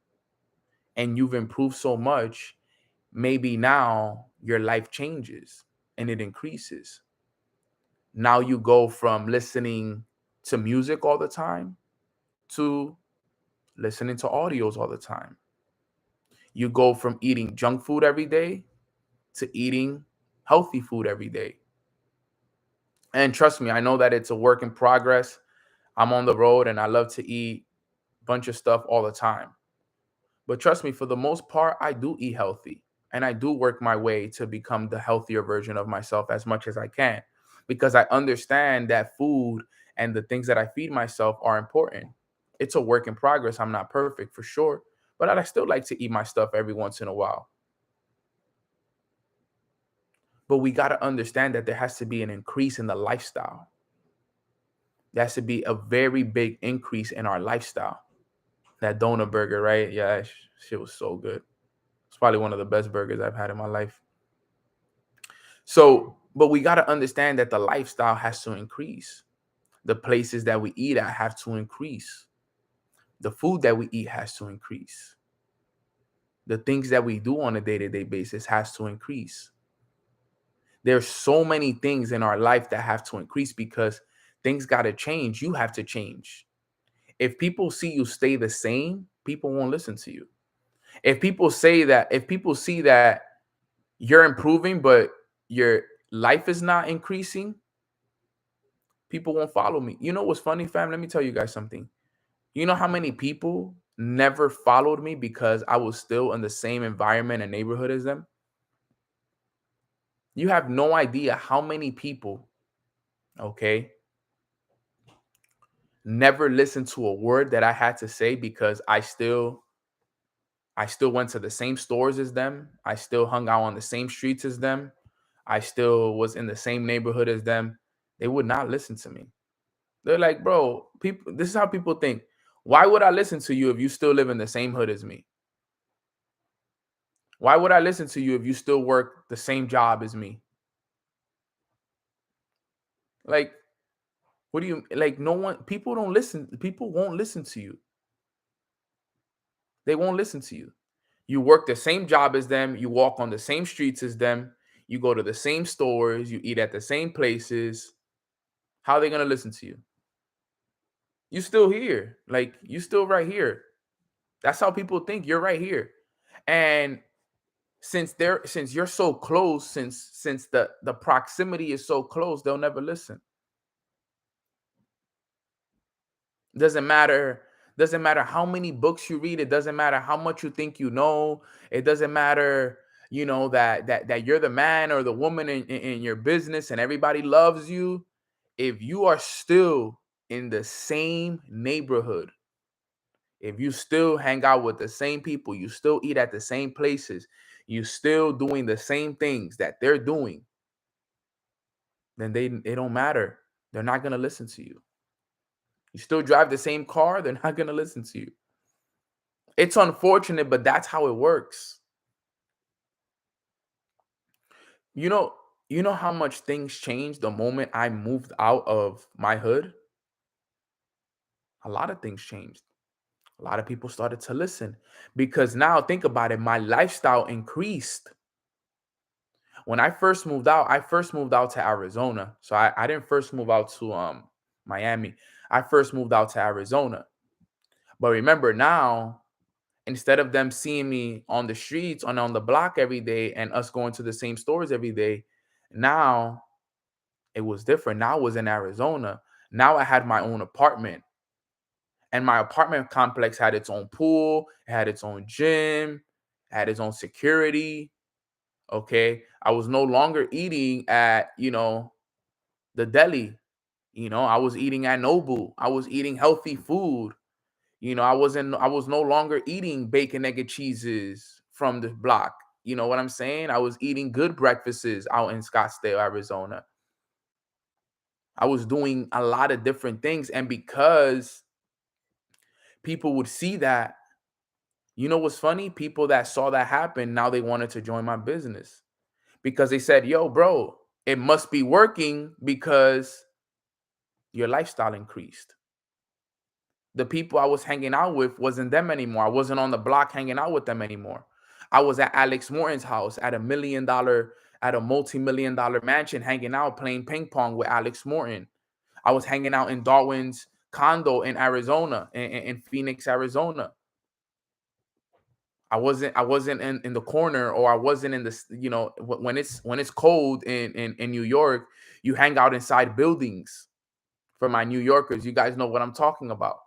and you've improved so much, maybe now your life changes and it increases. Now you go from listening to music all the time to listening to audios all the time. You go from eating junk food every day to eating healthy food every day. And trust me, I know that it's a work in progress. I'm on the road and I love to eat a bunch of stuff all the time. But trust me, for the most part, I do eat healthy and I do work my way to become the healthier version of myself as much as I can because I understand that food and the things that I feed myself are important. It's a work in progress. I'm not perfect for sure, but I still like to eat my stuff every once in a while. But we got to understand that there has to be an increase in the lifestyle. There has to be a very big increase in our lifestyle. That donut burger, right? Yeah, that shit was so good. It's probably one of the best burgers I've had in my life. So, but we got to understand that the lifestyle has to increase. The places that we eat at have to increase. The food that we eat has to increase. The things that we do on a day-to-day basis has to increase. There's so many things in our life that have to increase because things got to change. You have to change. If people see you stay the same, people won't listen to you. If people see that you're improving, but your life is not increasing, people won't follow me. You know what's funny, fam? Let me tell you guys something. You know how many people never followed me because I was still in the same environment and neighborhood as them? You have no idea how many people, okay, never listened to a word that I had to say because I still went to the same stores as them. I still hung out on the same streets as them. I still was in the same neighborhood as them. They would not listen to me. They're like, bro, people, this is how people think. Why would I listen to you if you still live in the same hood as me? Why would I listen to you if you still work the same job as me? Like, what do you like? No one, people don't listen. People won't listen to you. They won't listen to you. You work the same job as them. You walk on the same streets as them. You go to the same stores. You eat at the same places. How are they going to listen to you? You still here. Like, you still right here. That's how people think. You're right here. And since you're so close, since the proximity is so close, they'll never listen. Doesn't matter. Doesn't matter how many books you read. It doesn't matter how much you think you know. It doesn't matter, that you're the man or the woman in your business and everybody loves you. If you are still in the same neighborhood, if you still hang out with the same people, you still eat at the same places, you still doing the same things that they're doing, then they don't matter. They're not gonna listen to you. You still drive the same car, they're not gonna listen to you. It's unfortunate, but that's how it works. You know, you know how much things changed the moment I moved out of my hood? A lot of things changed. A lot of people started to listen because now think about it, my lifestyle increased. When I first moved out to Arizona. So I didn't first move out to Miami. I first moved out to Arizona. But remember now, instead of them seeing me on the streets, on the block every day and us going to the same stores every day, now it was different. Now I was in Arizona. Now I had my own apartment. And my apartment complex had its own pool, it had its own gym, had its own security. Okay. I was no longer eating at, the deli. I was eating at Nobu. I was eating healthy food. I was no longer eating bacon, egg, and cheeses from the block. You know what I'm saying? I was eating good breakfasts out in Scottsdale, Arizona. I was doing a lot of different things. And because people would see that, you know what's funny? People that saw that happen, now they wanted to join my business because they said, yo, bro, it must be working because your lifestyle increased. The people I was hanging out with wasn't them anymore. I wasn't on the block hanging out with them anymore. I was at Alex Morton's house at a multi-million dollar mansion, hanging out playing ping pong with Alex Morton. I was hanging out in Darwin's condo in Arizona, in Phoenix, Arizona. I wasn't in the corner, or I wasn't in this, when it's cold in New York, you hang out inside buildings. For my New Yorkers, you guys know what I'm talking about.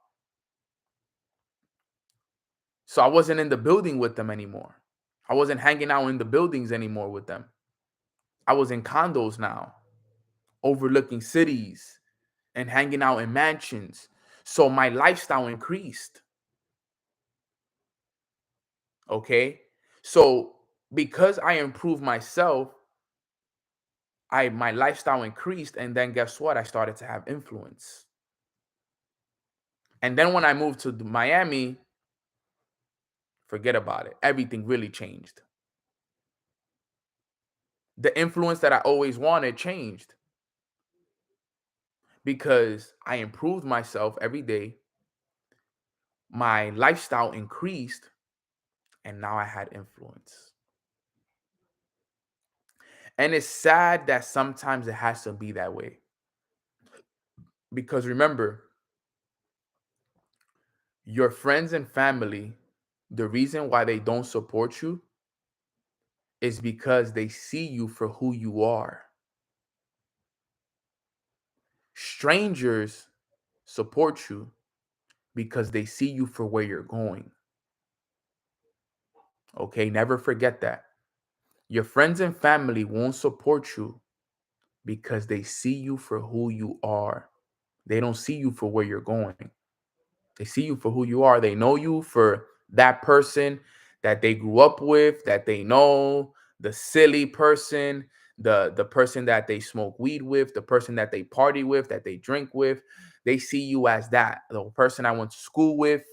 So I wasn't in the building with them anymore. I wasn't hanging out in the buildings anymore with them. I was in condos now, overlooking cities and hanging out in mansions. So my lifestyle increased. Okay. So because I improved myself, my lifestyle increased. And then guess what? I started to have influence. And then when I moved to Miami, forget about it. Everything really changed. The influence that I always wanted changed because I improved myself every day. My lifestyle increased, and now I had influence. And it's sad that sometimes it has to be that way. Because remember, your friends and family, the reason why they don't support you is because they see you for who you are. Strangers support you because they see you for where you're going. Okay, never forget that. Your friends and family won't support you because they see you for who you are. They don't see you for where you're going. They see you for who you are. They know you for that person that they grew up with, that they know, the silly person, the person that they smoke weed with, the person that they party with, that they drink with. They see you as that, the person I went to school with.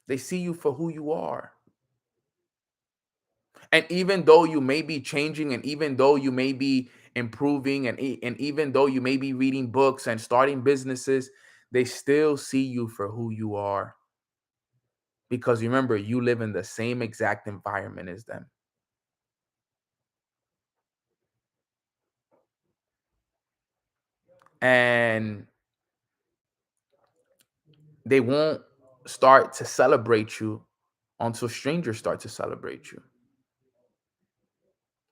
They see you for who you are. And even though you may be changing, and even though you may be improving, and even though you may be reading books and starting businesses, they still see you for who you are. Because remember, you live in the same exact environment as them. And they won't start to celebrate you until strangers start to celebrate you.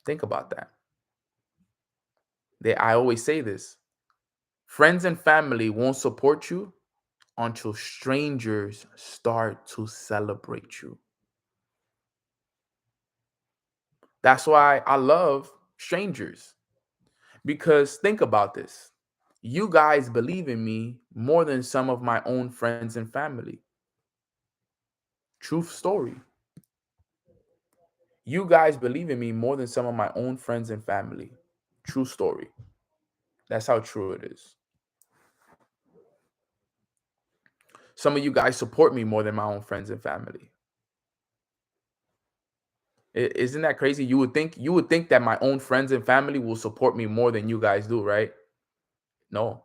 Think about that. I always say this. Friends and family won't support you until strangers start to celebrate you. That's why I love strangers. Because think about this. You guys believe in me more than some of my own friends and family. Truth story. You guys believe in me more than some of my own friends and family. True story. That's how true it is. Some of you guys support me more than my own friends and family. Isn't that crazy? You would think that my own friends and family will support me more than you guys do, right? No.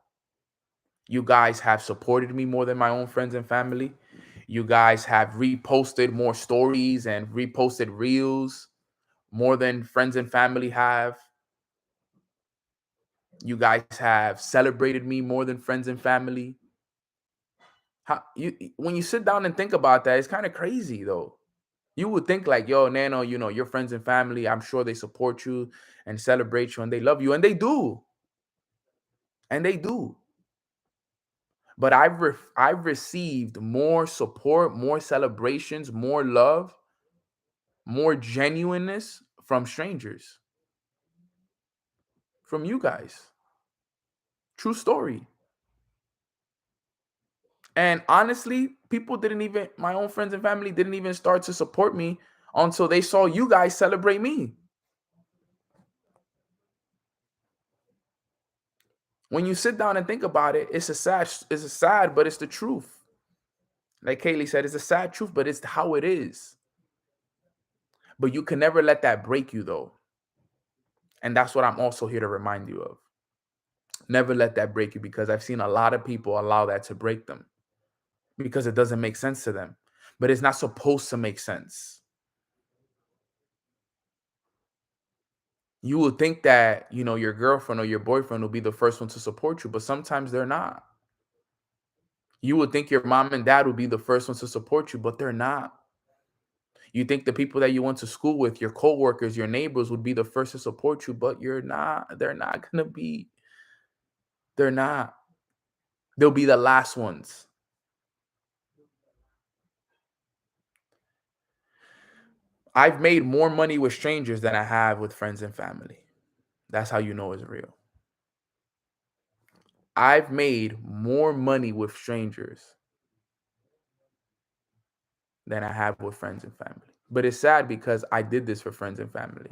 You guys have supported me more than my own friends and family. You guys have reposted more stories and reposted reels more than friends and family have. You guys have celebrated me more than friends and family. When you sit down and think about that, it's kind of crazy though. You would think like, yo, Nano, your friends and family, I'm sure they support you and celebrate you and they love you, and they do. And they do. But I've received more support, more celebrations, more love, more genuineness from strangers, from you guys. True story. And honestly, my own friends and family didn't even start to support me until they saw you guys celebrate me. When you sit down and think about it, it's a sad, but it's the truth. Like Kaylee said, it's a sad truth, but it's how it is. But you can never let that break you though. And that's what I'm also here to remind you of. Never let that break you, because I've seen a lot of people allow that to break them because it doesn't make sense to them. But it's not supposed to make sense. You would think that, your girlfriend or your boyfriend will be the first one to support you, but sometimes they're not. You would think your mom and dad would be the first ones to support you, but they're not. You think the people that you went to school with, your coworkers, your neighbors would be the first to support you, but you're not. They're not going to be. They're not. They'll be the last ones. I've made more money with strangers than I have with friends and family. That's how you know it's real. I've made more money with strangers than I have with friends and family. But it's sad because I did this for friends and family.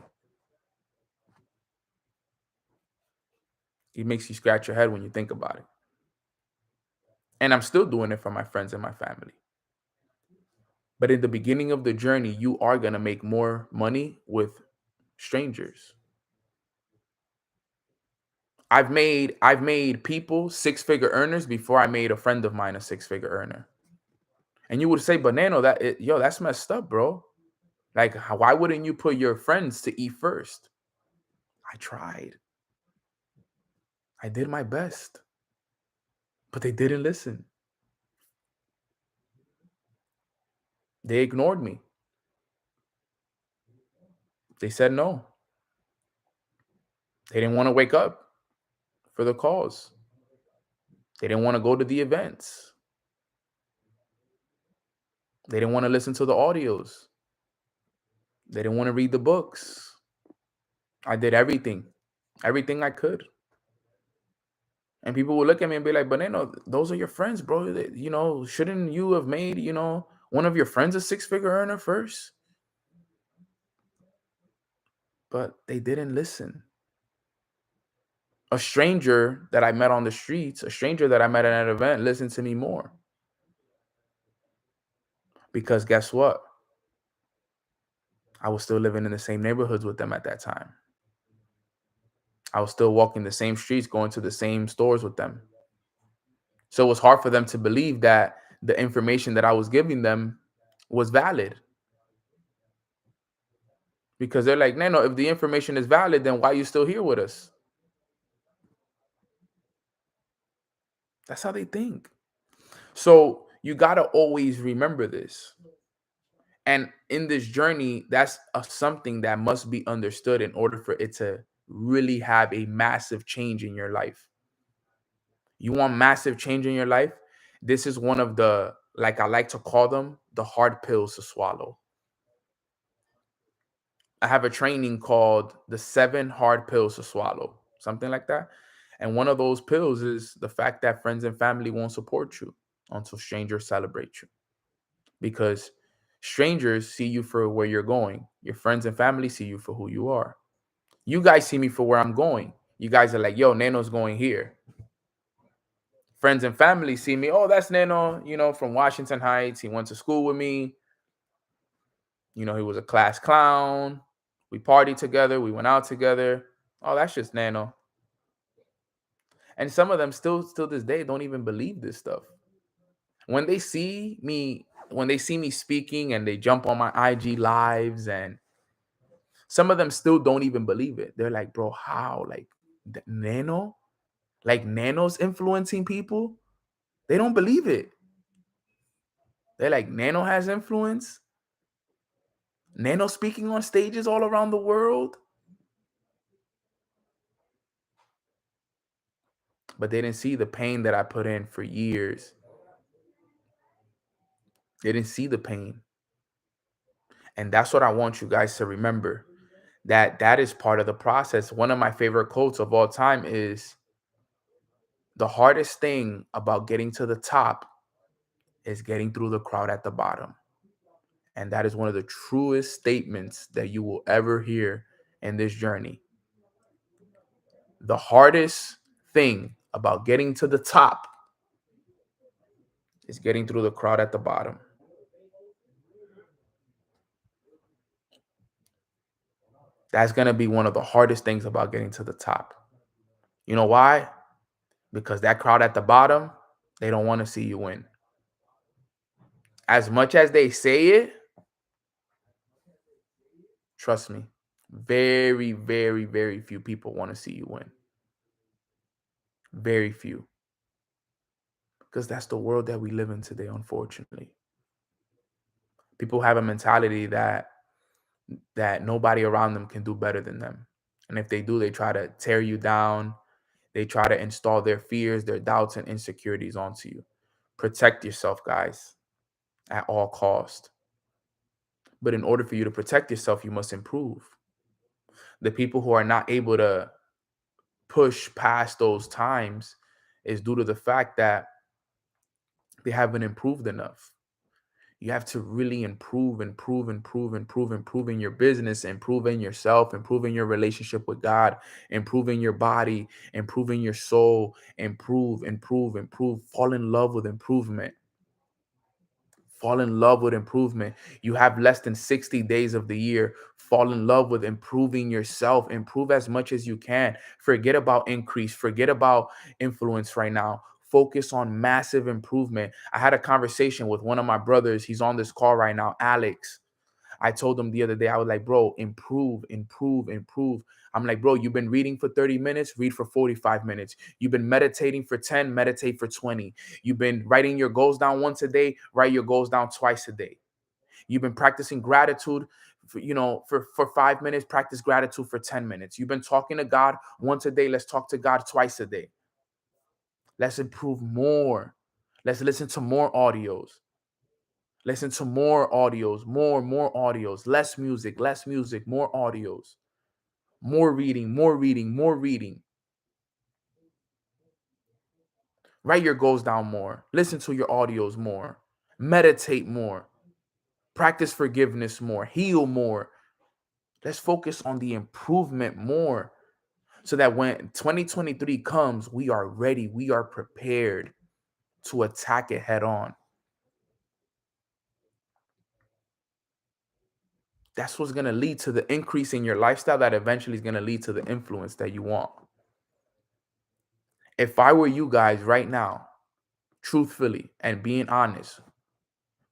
It makes you scratch your head when you think about it. And I'm still doing it for my friends and my family. But in the beginning of the journey, you are going to make more money with strangers. I've made people six-figure earners before I made a friend of mine a six-figure earner. And you would say, but Nano, that's messed up, bro. Like, why wouldn't you put your friends to eat first? I tried. I did my best. But they didn't listen. They ignored me. They said no. They didn't want to wake up for the calls. They didn't want to go to the events. They didn't want to listen to the audios. They didn't want to read the books. I did everything I could. And people would look at me and be like, but those are your friends, bro. Shouldn't you have made, one of your friends a six-figure earner first? But they didn't listen. A stranger that I met on the streets, a stranger that I met at an event, listened to me more. Because guess what? I was still living in the same neighborhoods with them at that time. I was still walking the same streets, going to the same stores with them. So it was hard for them to believe that the information that I was giving them was valid. Because they're like, no, if the information is valid, then why are you still here with us? That's how they think. So you got to always remember this. And in this journey, that's something that must be understood in order for it to really have a massive change in your life. You want massive change in your life? This is one of the, like I like to call them, the hard pills to swallow. I have a training called the 7 hard pills to swallow, something like that. And one of those pills is the fact that friends and family won't support you until strangers celebrate you. Because strangers see you for where you're going. Your friends and family see you for who you are. You guys see me for where I'm going. You guys are like, yo, Nano's going here. Friends and family see me, oh, that's Nano, from Washington Heights. He went to school with me. He was a class clown. We partied together. We went out together. Oh, that's just Nano. And some of them still this day don't even believe this stuff. When they see me speaking and they jump on my IG lives, and some of them still don't even believe it. They're like, bro, how? Like Nano? Like Nano's influencing people? They don't believe it. They're like, Nano has influence? Nano speaking on stages all around the world? But they didn't see the pain that I put in for years. They didn't see the pain. And that's what I want you guys to remember. That is part of the process. One of my favorite quotes of all time is, the hardest thing about getting to the top is getting through the crowd at the bottom. And that is one of the truest statements that you will ever hear in this journey. The hardest thing about getting to the top is getting through the crowd at the bottom. That's going to be one of the hardest things about getting to the top. You know why? because that crowd at the bottom, they don't want to see you win. As much as they say it, trust me, very, very, very few people want to see you win. Very few. Because that's the world that we live in today, unfortunately. People have a mentality that nobody around them can do better than them. And if they do, they try to tear you down. They try to install their fears, their doubts, and insecurities onto you. Protect yourself, guys, at all cost. But in order for you to protect yourself, you must improve. The people who are not able to push past those times is due to the fact that they haven't improved enough. You have to really improve in your business, improve in yourself, improve in your relationship with God, improve in your body, improve in your soul, improve. Fall in love with improvement. Fall in love with improvement. You have less than 60 days of the year. Fall in love with improving yourself. Improve as much as you can. Forget about increase. Forget about influence right now. Focus on massive improvement. I had a conversation with one of my brothers. He's on this call right now, Alex. I told him the other day, I was like, bro, improve. I'm like, bro, you've been reading for 30 minutes, read for 45 minutes. You've been meditating for 10, meditate for 20. You've been writing your goals down once a day, write your goals down twice a day. You've been practicing gratitude for 5 minutes, practice gratitude for 10 minutes. You've been talking to God once a day, let's talk to God twice a day. Let's improve more. Let's listen to more audios. Listen to more audios, more audios, less music, more audios, more reading. Write your goals down more. Listen to your audios more. Meditate more. Practice forgiveness more. Heal more. Let's focus on the improvement more so that when 2023 comes, we are ready. We are prepared to attack it head on. That's what's going to lead to the increase in your lifestyle that eventually is going to lead to the influence that you want. If I were you guys right now, truthfully and being honest,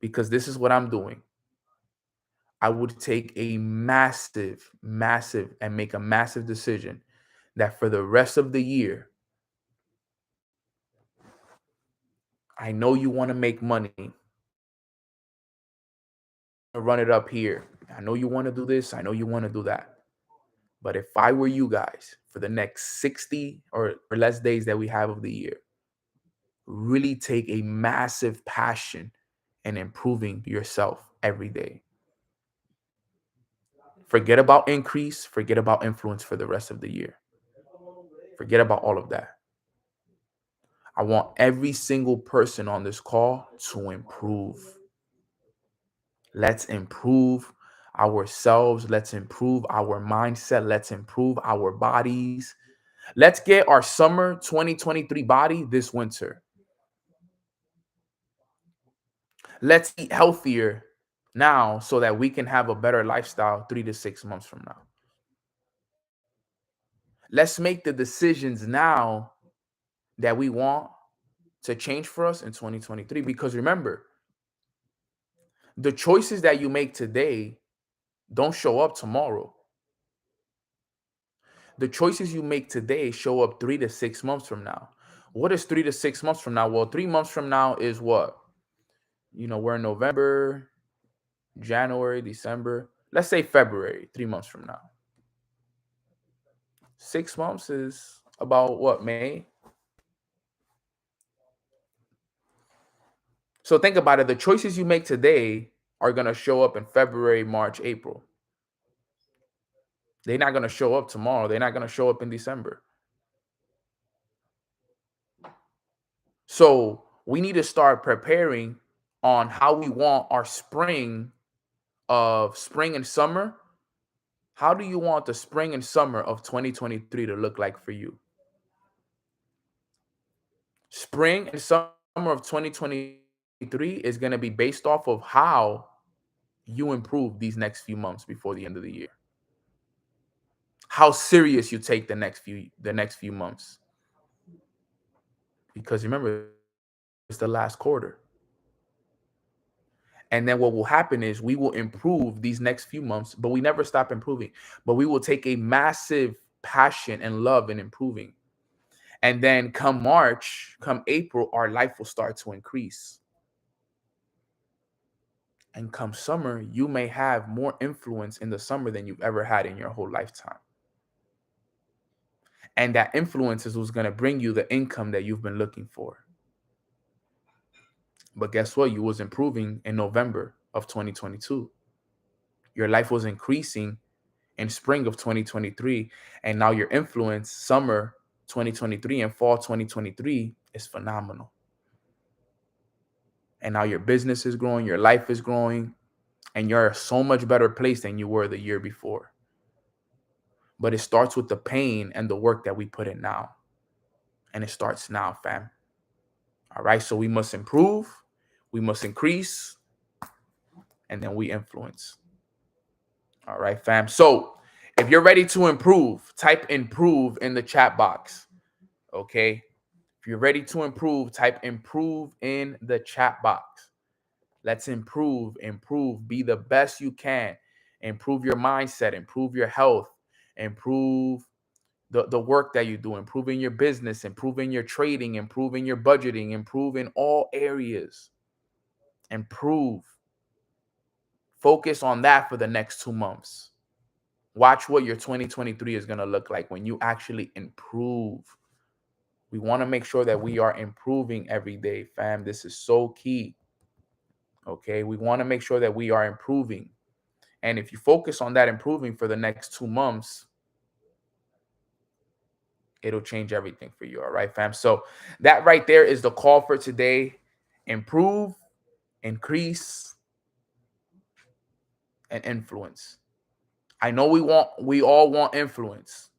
because this is what I'm doing, I would take a massive and make a massive decision that for the rest of the year, I know you want to make money, run it up here. I know you want to do this. I know you want to do that. But if I were you guys, for the next 60 or less days that we have of the year, really take a massive passion in improving yourself every day. Forget about increase, forget about influence for the rest of the year. Forget about all of that. I want every single person on this call to improve. Let's improve ourselves. Let's improve our mindset. Let's improve our bodies. Let's get our summer 2023 body this winter. Let's eat healthier now so that we can have a better lifestyle 3 to 6 months from now. Let's make the decisions now that we want to change for us in 2023. Because remember, the choices that you make today don't show up tomorrow. The choices you make today show up 3 to 6 months from now. What is 3 to 6 months from now? Well, 3 months from now is what? We're in November, January, December. Let's say February, 3 months from now. 6 months is about what, May? So think about it. The choices you make today are going to show up in February, March, April. They're not going to show up tomorrow. They're not going to show up in December. So we need to start preparing on how we want our spring and summer. How do you want the spring and summer of 2023 to look like for you? Spring and summer of 2023 is going to be based off of how you improve these next few months before the end of the year. How serious you take the next few months. because remember, it's the last quarter. And then what will happen is we will improve these next few months, but we never stop improving. But we will take a massive passion and love in improving. And then come March, come April, our life will start to increase. And come summer, you may have more influence in the summer than you've ever had in your whole lifetime. And that influence is what's going to bring you the income that you've been looking for. But guess what? You was improving in November of 2022. Your life was increasing in spring of 2023. And now your influence, summer 2023 and fall 2023, is phenomenal. And now your business is growing, your life is growing, and you're so much better place than you were the year before. But it starts with the pain and the work that we put in now. And it starts now, fam. All right. So we must improve, we must increase, and then we influence. All right, fam. So if you're ready to improve, type improve in the chat box. Okay. If you're ready to improve, type improve in the chat box. Let's improve, be the best you can. Improve your mindset, improve your health, improve the work that you do, improving your business, improving your trading, improving your budgeting, improve in all areas. Improve. Focus on that for the next 2 months. Watch what your 2023 is going to look like when you actually improve. We want to make sure that we are improving every day, fam. This is so key. Okay, we want to make sure that we are improving. And if you focus on that improving for the next 2 months, it'll change everything for you. All right, fam. So that right there is the call for today. Improve, increase, and influence. I know we all want influence,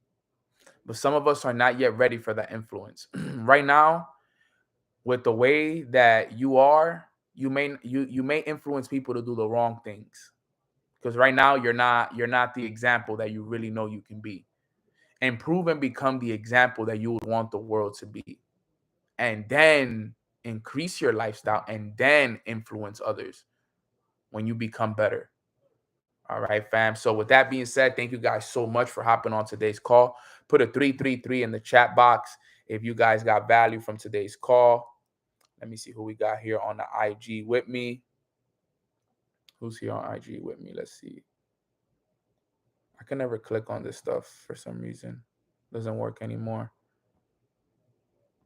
but some of us are not yet ready for that influence. Right now, with the way that you are, you may influence people to do the wrong things. Because right now you're not the example that you really know you can be. Improve and become the example that you would want the world to be. And then increase your lifestyle and then influence others when you become better. All right, fam. So with that being said, thank you guys so much for hopping on today's call. Put a 333 in the chat box if you guys got value from today's call. Let me see who we got here on the IG with me. Who's here on IG with me? Let's see. I can never click on this stuff for some reason. Doesn't work anymore.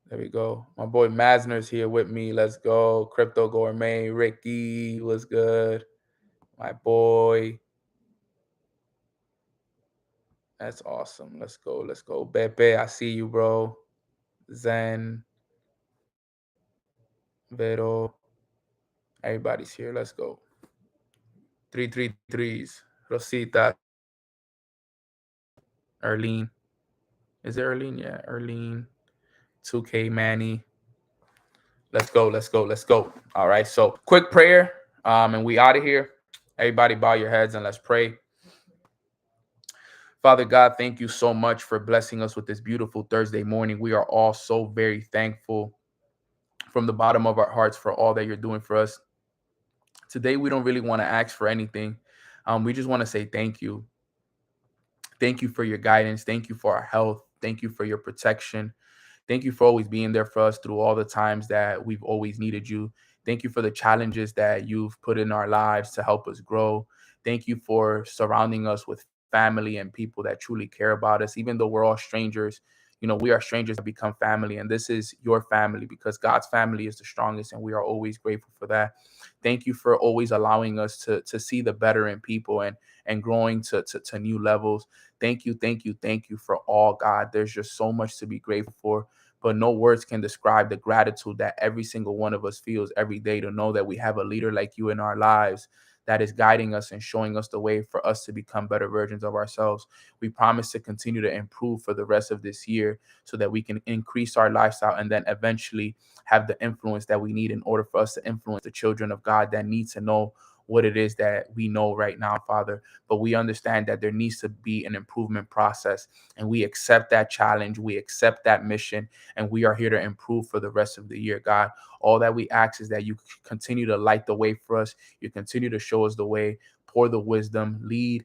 There we go. My boy Masner's here with me. Let's go. Crypto Gourmet. Ricky, what's good? My boy. That's awesome. Let's go. Let's go. Bepe, I see you, bro. Zen. Vero. Everybody's here. Let's go. 333s. Rosita. Erlene. Is it Erlene? Yeah, Erlene. 2K Manny. Let's go. Let's go. Let's go. All right. So quick prayer. And we out of here. Everybody bow your heads and let's pray. Father God, thank you so much for blessing us with this beautiful Thursday morning. We are all so very thankful from the bottom of our hearts for all that you're doing for us. Today, we don't really want to ask for anything. We just want to say thank you. Thank you for your guidance. Thank you for our health. Thank you for your protection. Thank you for always being there for us through all the times that we've always needed you. Thank you for the challenges that you've put in our lives to help us grow. Thank you for surrounding us with family and people that truly care about us. Even though we're all strangers, we are strangers that become family. And this is your family because God's family is the strongest. And we are always grateful for that. Thank you for always allowing us to see the better in people and growing to new levels. Thank you for all, God. There's just so much to be grateful for. But no words can describe the gratitude that every single one of us feels every day to know that we have a leader like you in our lives that is guiding us and showing us the way for us to become better versions of ourselves. We promise to continue to improve for the rest of this year so that we can increase our lifestyle and then eventually have the influence that we need in order for us to influence the children of God that need to know what it is that we know right now, Father. But we understand that there needs to be an improvement process, and we accept that challenge. We accept that mission, and we are here to improve for the rest of the year, God. All that we ask is that you continue to light the way for us. You continue to show us the way, pour the wisdom, lead,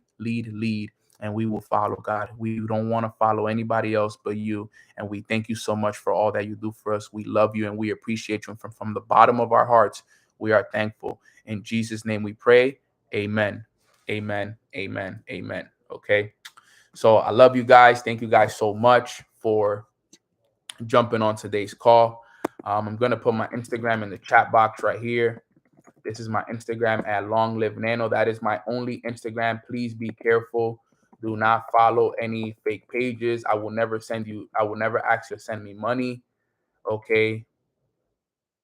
and we will follow, God. We don't want to follow anybody else but you. And we thank you so much for all that you do for us. We love you and we appreciate you. And from the bottom of our hearts, we are thankful. In Jesus' name we pray. Amen. Amen. Amen. Amen. Okay. So I love you guys. Thank you guys so much for jumping on today's call. I'm going to put my Instagram in the chat box right here. This is my Instagram at Long Live Nano. That is my only Instagram. Please be careful. Do not follow any fake pages. I will never ask you to send me money. Okay.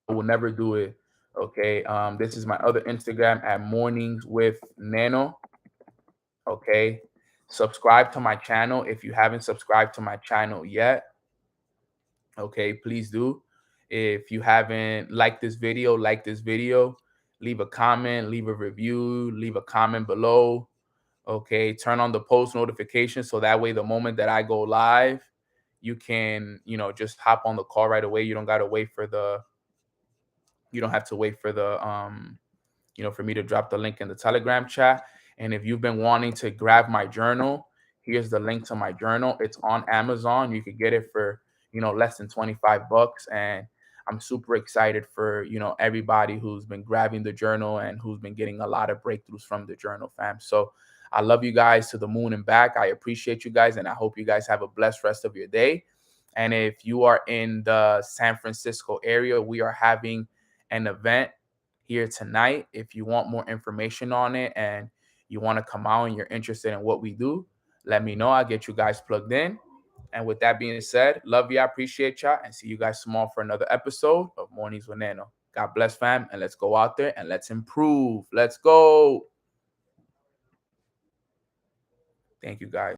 I will never do it. Okay. This is my other Instagram at Mornings with Nano. Okay. Subscribe to my channel if you haven't subscribed to my channel yet. Okay, please do. If you haven't liked this video, leave a comment, leave a review, leave a comment below. Okay, turn on the post notifications so that way the moment that I go live, you can, just hop on the call right away. You don't have to wait for the for me to drop the link in the Telegram chat. And if you've been wanting to grab my journal, here's the link to my journal. It's on Amazon. You could get it for, less than $25. And I'm super excited for, everybody who's been grabbing the journal and who's been getting a lot of breakthroughs from the journal, fam. So I love you guys to the moon and back. I appreciate you guys, and I hope you guys have a blessed rest of your day. And if you are in the San Francisco area, we are having an event here tonight. If you want more information on it and you want to come out and you're interested in what we do, let me know. I'll get you guys plugged in. And with that being said, love you. I appreciate y'all, and see you guys tomorrow for another episode of Mornings with Nano. God bless, fam, and let's go out there and let's improve. Let's go. Thank you, guys.